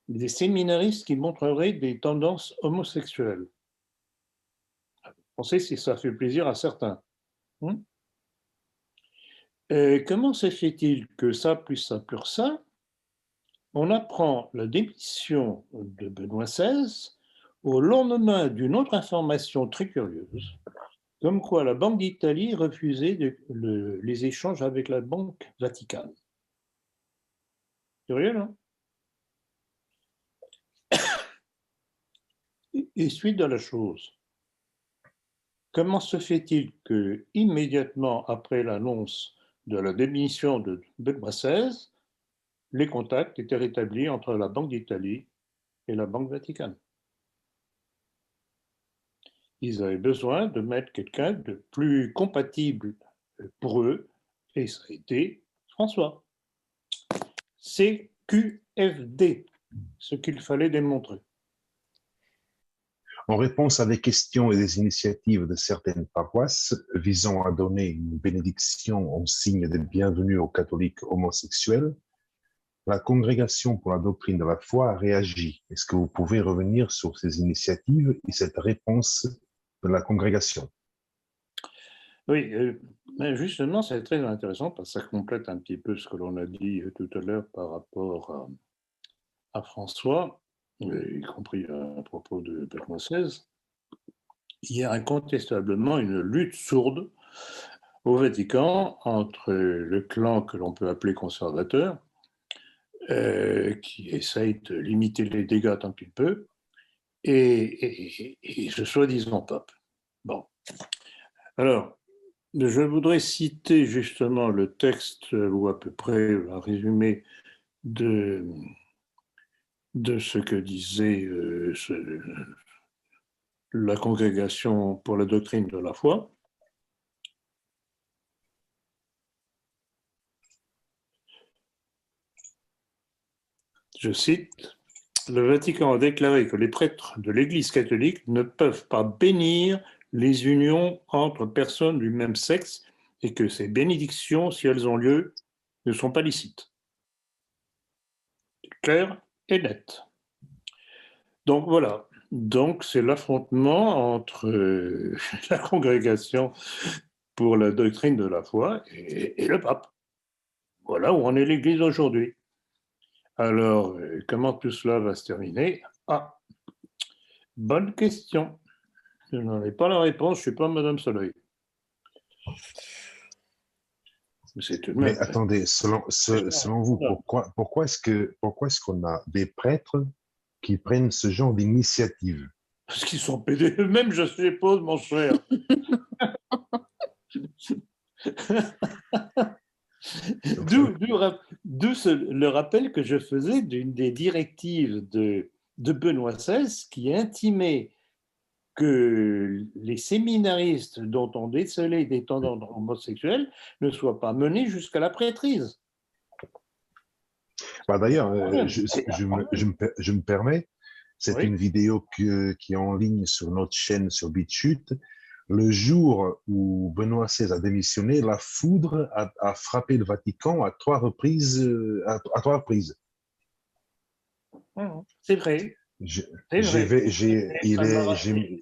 Speaker 3: des séminaristes qui montreraient des tendances homosexuelles. Pensez si ça fait plaisir à certains. Comment se fait-il que ça plus ça, on apprend la démission de Benoît XVI au lendemain d'une autre information très curieuse, comme quoi la Banque d'Italie refusait les échanges avec la Banque Vaticane. Curieux, non? Et suite de la chose, comment se fait-il que, immédiatement après l'annonce de la démission de Benoît XVI, les contacts étaient rétablis entre la Banque d'Italie et la Banque Vaticane? Ils avaient besoin de mettre quelqu'un de plus compatible pour eux, et ça a été François. CQFD, ce qu'il fallait démontrer.
Speaker 2: En réponse à des questions et des initiatives de certaines paroisses visant à donner une bénédiction en signe de bienvenue aux catholiques homosexuels, la Congrégation pour la doctrine de la foi a réagi. Est-ce que vous pouvez revenir sur ces initiatives et cette réponse de la Congrégation?
Speaker 3: Oui, justement, c'est très intéressant parce que ça complète un petit peu ce que l'on a dit tout à l'heure par rapport à François, y compris à propos de Benoît XVI. Il y a incontestablement une lutte sourde au Vatican entre le clan que l'on peut appeler conservateur, qui essaye de limiter les dégâts tant qu'il peut, et ce soi-disant pape. Bon. Alors, je voudrais citer justement le texte, ou à peu près un résumé de ce que disait la Congrégation pour la doctrine de la foi. Je cite, « Le Vatican a déclaré que les prêtres de l'Église catholique ne peuvent pas bénir les unions entre personnes du même sexe et que ces bénédictions, si elles ont lieu, ne sont pas licites. » Clair et net. Donc voilà, donc c'est l'affrontement entre la Congrégation pour la doctrine de la foi et le pape. Voilà où en est l'Église aujourd'hui. Alors, comment tout cela va se terminer? Ah, bonne question. Je n'en ai pas la réponse, je ne suis pas Madame Soleil. C'est tout de même.
Speaker 2: Mais attendez, selon vous, pourquoi est-ce qu'on a des prêtres qui prennent ce genre d'initiative?
Speaker 3: Parce qu'ils sont pédés eux-mêmes, je suppose, mon cher. D'où le rappel que je faisais d'une des directives de Benoît XVI qui intimait que les séminaristes dont on décelait des tendances homosexuelles ne soient pas menés jusqu'à la prêtrise.
Speaker 2: Bah, d'ailleurs, je me permets, c'est une vidéo qui est en ligne sur notre chaîne sur BitChute. Le jour où Benoît XVI a démissionné, la foudre a frappé le Vatican à 3 reprises.
Speaker 3: C'est vrai. Je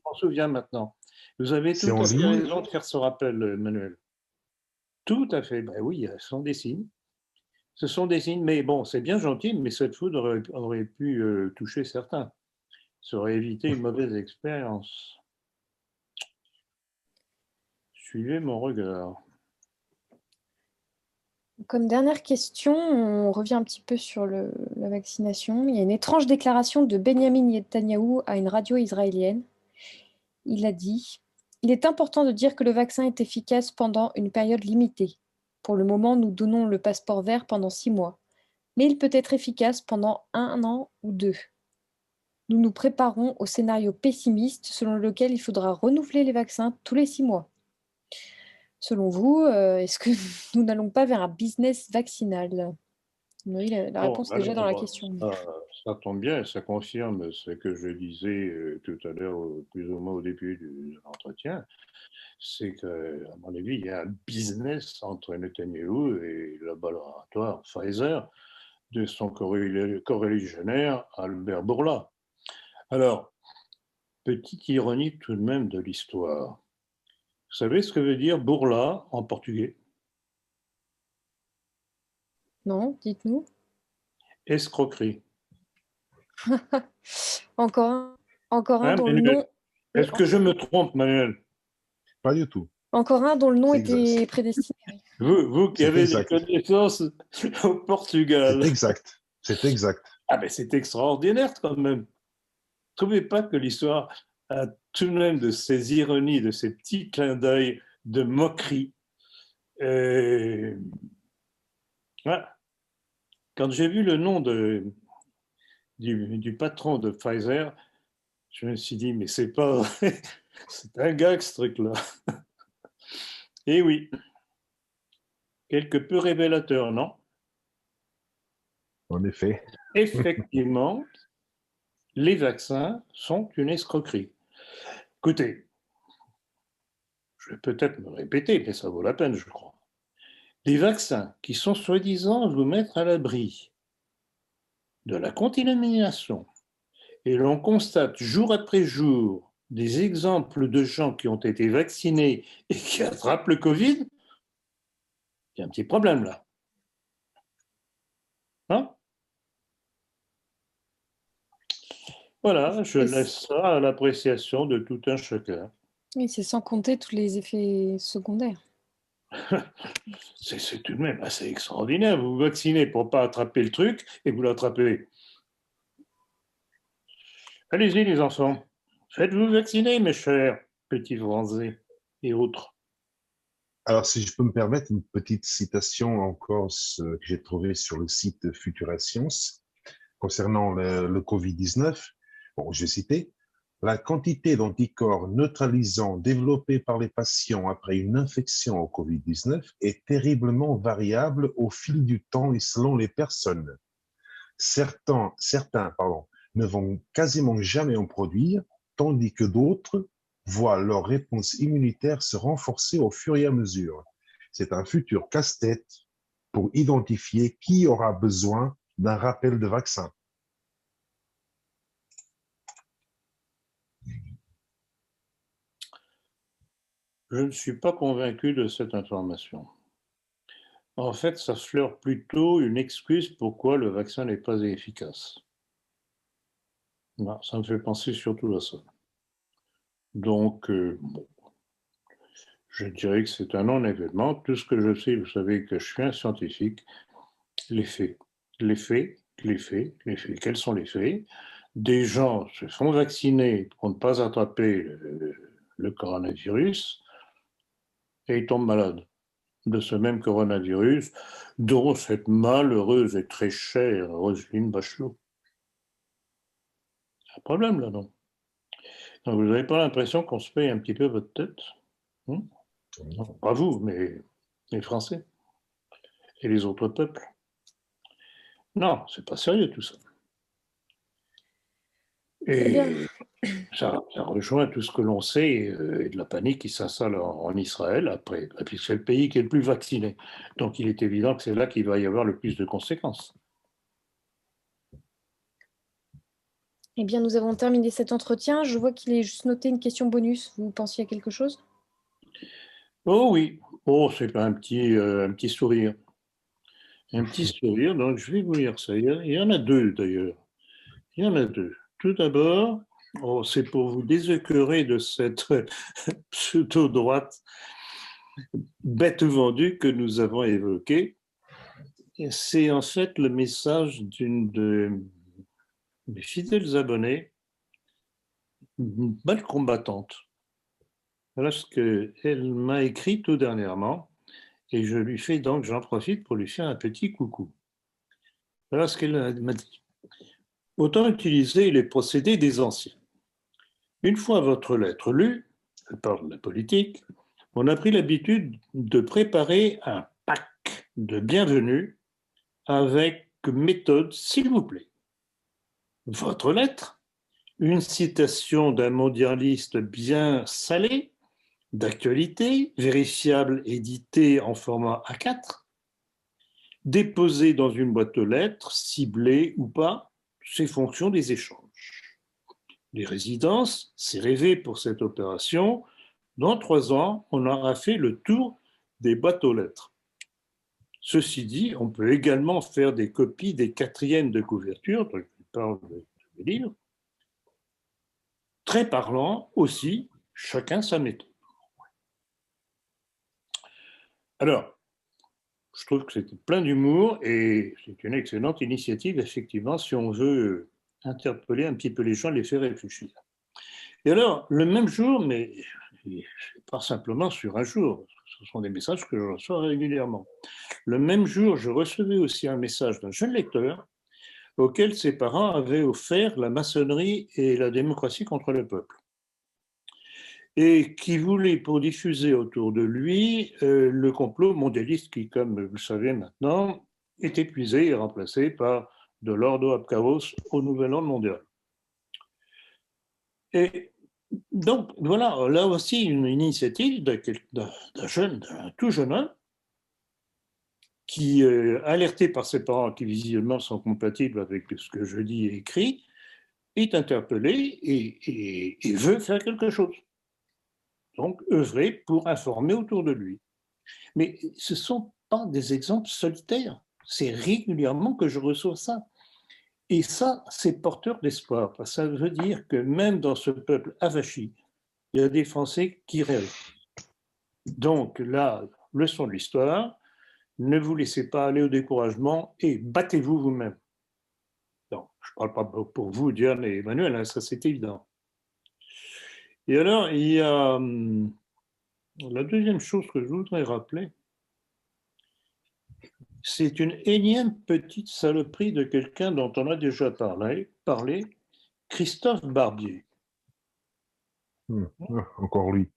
Speaker 3: m'en souviens maintenant. Vous avez tout à fait raison de faire ce rappel, Manuel. Tout à fait. Ben oui, ce sont des signes. Ce sont des signes, mais bon, c'est bien gentil, mais cette foudre aurait pu toucher certains. Ça aurait évité une mauvaise expérience. Suivez mon regard.
Speaker 1: Comme dernière question, on revient un petit peu sur la vaccination. Il y a une étrange déclaration de Benjamin Netanyahou à une radio israélienne. Il a dit « Il est important de dire que le vaccin est efficace pendant une période limitée. Pour le moment, nous donnons le passeport vert pendant 6 mois. Mais il peut être efficace pendant 1 an ou 2. » nous nous préparons au scénario pessimiste selon lequel il faudra renouveler les vaccins tous les 6 mois. Selon vous, est-ce que nous n'allons pas vers un business vaccinal? Oui, la
Speaker 3: Bon,
Speaker 1: réponse est déjà dans la
Speaker 3: alors,
Speaker 1: question.
Speaker 3: ça tombe bien et ça confirme ce que je disais tout à l'heure, plus ou moins au début de l'entretien, c'est qu'à mon avis, il y a un business entre Netanyahou et le laboratoire Pfizer de son coreligionnaire Albert Bourla. Alors, petite ironie tout de même de l'histoire. Vous savez ce que veut dire Bourla en portugais?
Speaker 1: Non, dites-nous.
Speaker 3: Escroquerie.
Speaker 1: Encore un
Speaker 3: Hein,
Speaker 1: dont le
Speaker 3: Manuel?
Speaker 1: nom
Speaker 3: Est-ce que je me trompe, Manuel?
Speaker 2: Pas du tout.
Speaker 1: encore un dont le nom
Speaker 2: C'est exact.
Speaker 1: était prédestiné.
Speaker 3: Vous qui
Speaker 2: C'est
Speaker 3: avez des
Speaker 2: exact.
Speaker 3: connaissances au Portugal.
Speaker 2: C'est exact. C'est exact.
Speaker 3: Ah ben c'est extraordinaire quand même. Ne trouvez pas que l'histoire a tout de même de ces ironies, de ces petits clins d'œil de moquerie. Voilà. Quand j'ai vu le nom du patron de Pfizer, je me suis dit, mais c'est pas vrai, c'est un gag ce truc-là. Et oui, quelque peu révélateur, non?
Speaker 2: En effet.
Speaker 3: Effectivement, les vaccins sont une escroquerie. Écoutez, je vais peut-être me répéter, mais ça vaut la peine, je crois. Des vaccins qui sont soi-disant vous mettre à l'abri de la contamination, et l'on constate jour après jour des exemples de gens qui ont été vaccinés et qui attrapent le Covid, il y a un petit problème là. Hein? Voilà, je laisse ça à l'appréciation de tout un chacun.
Speaker 1: Oui, c'est sans compter tous les effets secondaires.
Speaker 3: C'est tout de même assez extraordinaire. Vous vous vaccinez pour ne pas attraper le truc et vous l'attrapez. Allez-y les enfants, faites-vous vacciner mes chers petits Français et autres.
Speaker 2: Alors, si je peux me permettre une petite citation encore que j'ai trouvée sur le site Futura Science concernant le Covid-19. Bon, je vais citer. La quantité d'anticorps neutralisants développés par les patients après une infection au Covid-19 est terriblement variable au fil du temps et selon les personnes. Certains ne vont quasiment jamais en produire, tandis que d'autres voient leur réponse immunitaire se renforcer au fur et à mesure. C'est un futur casse-tête pour identifier qui aura besoin d'un rappel de vaccin.
Speaker 3: Je ne suis pas convaincu de cette information. En fait, ça fleure plutôt une excuse pourquoi le vaccin n'est pas efficace. Non, ça me fait penser surtout à ça. Donc, bon, je dirais que c'est un non-événement. Tout ce que je sais, vous savez que je suis un scientifique, les faits. Les faits, les faits, les faits. Quels sont les faits? Des gens se font vacciner pour ne pas attraper le coronavirus et ils tombent malades de ce même coronavirus, dont cette malheureuse et très chère Roselyne Bachelot. C'est un problème là, non? Donc, vous n'avez pas l'impression qu'on se paye un petit peu votre tête? Non, pas vous, mais les Français et les autres peuples. Non, c'est pas sérieux tout ça. Et ça rejoint tout ce que l'on sait et de la panique qui s'installe en Israël après, puisque c'est le pays qui est le plus vacciné. Donc il est évident que c'est là qu'il va y avoir le plus de conséquences.
Speaker 1: Eh bien, nous avons terminé cet entretien. Je vois qu'il est juste noté une question bonus. Vous pensiez à quelque chose?
Speaker 3: Oh oui, oh c'est un petit sourire. Un petit sourire, donc je vais vous lire ça. Il y en a deux d'ailleurs. Il y en a deux. Tout d'abord, oh, c'est pour vous désécœurer de cette pseudo-droite bête vendue que nous avons évoquée. C'est en fait le message d'une de mes fidèles abonnés, une belle combattante. Voilà ce qu'elle m'a écrit tout dernièrement et je lui fais donc, j'en profite pour lui faire un petit coucou. Voilà ce qu'elle m'a dit. autant utiliser les procédés des anciens. Une fois votre lettre lue, je parle de la politique, on a pris l'habitude de préparer un pack de bienvenue avec méthode, s'il vous plaît. Votre lettre, une citation d'un mondialiste bien salé, d'actualité, vérifiable, édité en format A4, déposé dans une boîte aux lettres, ciblée ou pas, c'est fonction des échanges. Les résidences, c'est rêvé pour cette opération. Dans 3 ans, on aura fait le tour des boîtes aux lettres. Ceci dit, on peut également faire des copies des 4e de couverture, dont je parle de mes livres. Très parlant aussi, chacun sa méthode. Alors, je trouve que c'était plein d'humour et c'est une excellente initiative, effectivement, si on veut interpeller un petit peu les gens, les faire réfléchir. Et alors, le même jour, mais pas simplement sur un jour, ce sont des messages que je reçois régulièrement. Le même jour, je recevais aussi un message d'un jeune lecteur auquel ses parents avaient offert la maçonnerie et la démocratie contre le peuple. Et qui voulait, pour diffuser autour de lui, le complot mondialiste qui, comme vous le savez maintenant, est épuisé et remplacé par de l'ordo ab chaos au nouvel ordre mondial. Et donc, voilà, là aussi, une initiative d'un tout jeune homme, qui, alerté par ses parents, qui visiblement sont compatibles avec ce que je dis et écris, est interpellé et veut faire quelque chose. Donc, œuvrer pour informer autour de lui. Mais ce ne sont pas des exemples solitaires. C'est régulièrement que je reçois ça. Et ça, c'est porteur d'espoir. Parce que ça veut dire que même dans ce peuple avachi, il y a des Français qui rêvent. Donc là, leçon de l'histoire, ne vous laissez pas aller au découragement et battez-vous vous-même. Non, je ne parle pas pour vous, Diane et Emmanuel, hein, ça c'est évident. Et alors, il y a la deuxième chose que je voudrais rappeler, c'est une énième petite saloperie de quelqu'un dont on a déjà parlé, Christophe Barbier.
Speaker 2: Encore lui.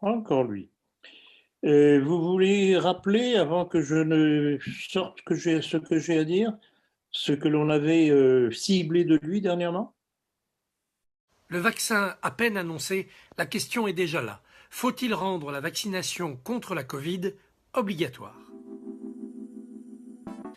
Speaker 3: Encore lui. Et vous voulez rappeler, avant que je ne sorte ce que j'ai à dire, ce que l'on avait ciblé de lui dernièrement?
Speaker 4: Le vaccin à peine annoncé, la question est déjà là. Faut-il rendre la vaccination contre la Covid obligatoire?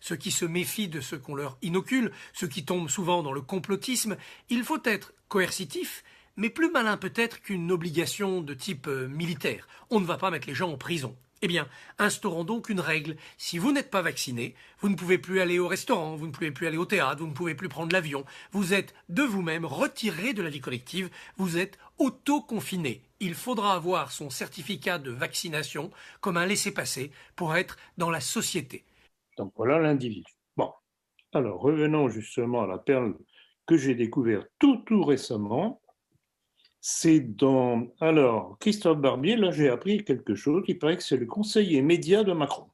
Speaker 4: Ceux qui se méfient de ce qu'on leur inocule, ceux qui tombent souvent dans le complotisme, il faut être coercitif, mais plus malin peut-être qu'une obligation de type militaire. On ne va pas mettre les gens en prison. Eh bien, instaurons donc une règle. Si vous n'êtes pas vacciné, vous ne pouvez plus aller au restaurant, vous ne pouvez plus aller au théâtre, vous ne pouvez plus prendre l'avion. Vous êtes de vous-même retiré de la vie collective, vous êtes auto-confiné. Il faudra avoir son certificat de vaccination comme un laissez-passer pour être dans la société.
Speaker 3: Donc voilà l'individu. Bon, alors revenons justement à la perle que j'ai découverte tout récemment. C'est dans... Alors, Christophe Barbier, là j'ai appris quelque chose, il paraît que c'est le conseiller média de Macron.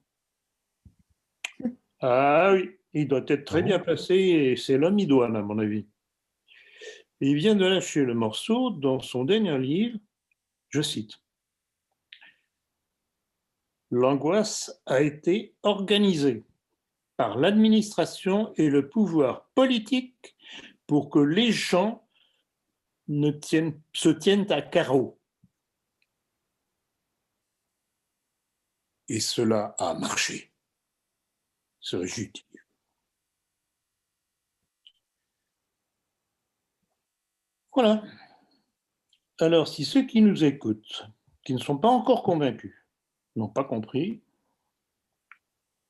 Speaker 3: Ah oui, il doit être très bien placé et c'est l'homme idoine à mon avis. Et il vient de lâcher le morceau dans son dernier livre, je cite. L'angoisse a été organisée par l'administration et le pouvoir politique pour que les gens se tiennent à carreau. Et cela a marché. Serais-je utile? Voilà. Alors, si ceux qui nous écoutent, qui ne sont pas encore convaincus, n'ont pas compris,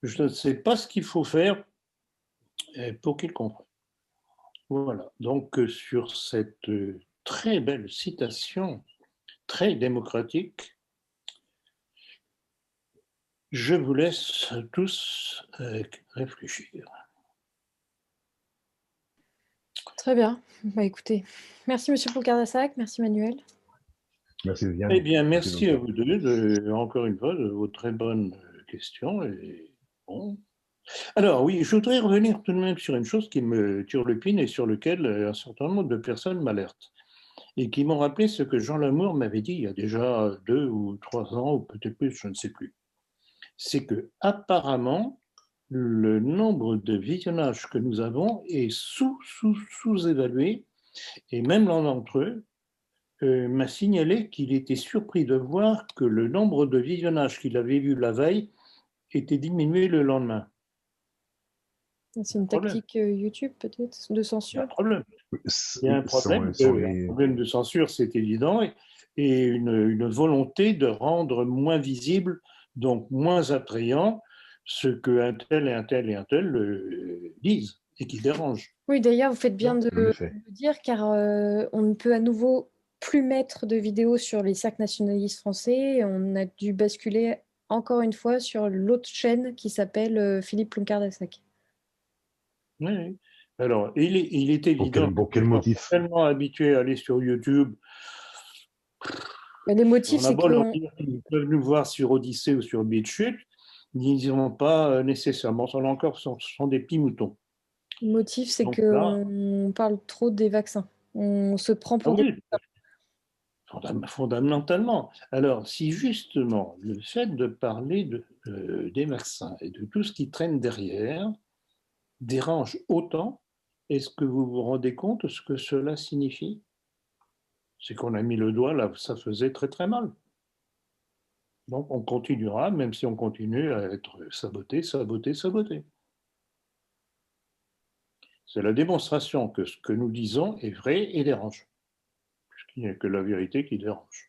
Speaker 3: je ne sais pas ce qu'il faut faire pour qu'ils comprennent. Voilà. Donc, sur cette très belle citation, très démocratique, je vous laisse tous réfléchir.
Speaker 1: Très bien. Bah, écoutez, merci Monsieur Pocardassac, merci Manuel.
Speaker 2: Merci Viviane.
Speaker 3: Eh bien, merci à vous deux, encore une fois, de vos très bonnes questions. Et bon, Alors oui, je voudrais revenir tout de même sur une chose qui me turlupine et sur lequel un certain nombre de personnes m'alertent et qui m'ont rappelé ce que Jean Lamour m'avait dit il y a déjà 2 ou 3 ans, ou peut-être plus, je ne sais plus. C'est que apparemment le nombre de visionnages que nous avons est sous-évalué, et même l'un d'entre eux m'a signalé qu'il était surpris de voir que le nombre de visionnages qu'il avait vu la veille était diminué le lendemain.
Speaker 1: C'est une
Speaker 3: Problème.
Speaker 1: tactique YouTube peut-être de
Speaker 3: Il y a un
Speaker 1: censure.
Speaker 3: problème. Il y a un problème, un problème de censure, c'est évident, et une volonté de rendre moins visible, donc moins attrayant, ce qu'un tel et un tel et un tel disent et qui dérange.
Speaker 1: Oui, d'ailleurs, vous faites bien de
Speaker 2: En effet.
Speaker 1: le dire, car on ne peut à nouveau plus mettre de vidéos sur les cercles nationalistes français. On a dû basculer encore une fois sur l'autre chaîne qui s'appelle Philippe Ploncard-Dassac.
Speaker 3: Oui, oui. Alors, il est évident
Speaker 2: Pour
Speaker 3: que
Speaker 2: quel
Speaker 3: les gens sont
Speaker 2: motif?
Speaker 3: tellement habitués à aller sur YouTube,
Speaker 1: Les motifs,
Speaker 3: on a
Speaker 1: c'est
Speaker 3: beau leur
Speaker 1: que
Speaker 3: dire qu'ils peuvent nous voir sur Odyssée ou sur BitChute, ils n'y vont pas nécessairement. Ce sont des petits moutons.
Speaker 1: le motif, c'est
Speaker 3: Donc
Speaker 1: que
Speaker 3: là,
Speaker 1: on parle trop des vaccins. On se prend
Speaker 3: ah
Speaker 1: pour des...
Speaker 3: oui, fondamentalement. Alors, si justement le fait de parler des vaccins et de tout ce qui traîne derrière dérange autant, est-ce que vous vous rendez compte de ce que cela signifie? C'est qu'on a mis le doigt là où ça faisait très très mal. Donc on continuera, même si on continue à être saboté, saboté, saboté. C'est la démonstration que ce que nous disons est vrai et dérange, puisqu'il n'y a que la vérité qui dérange.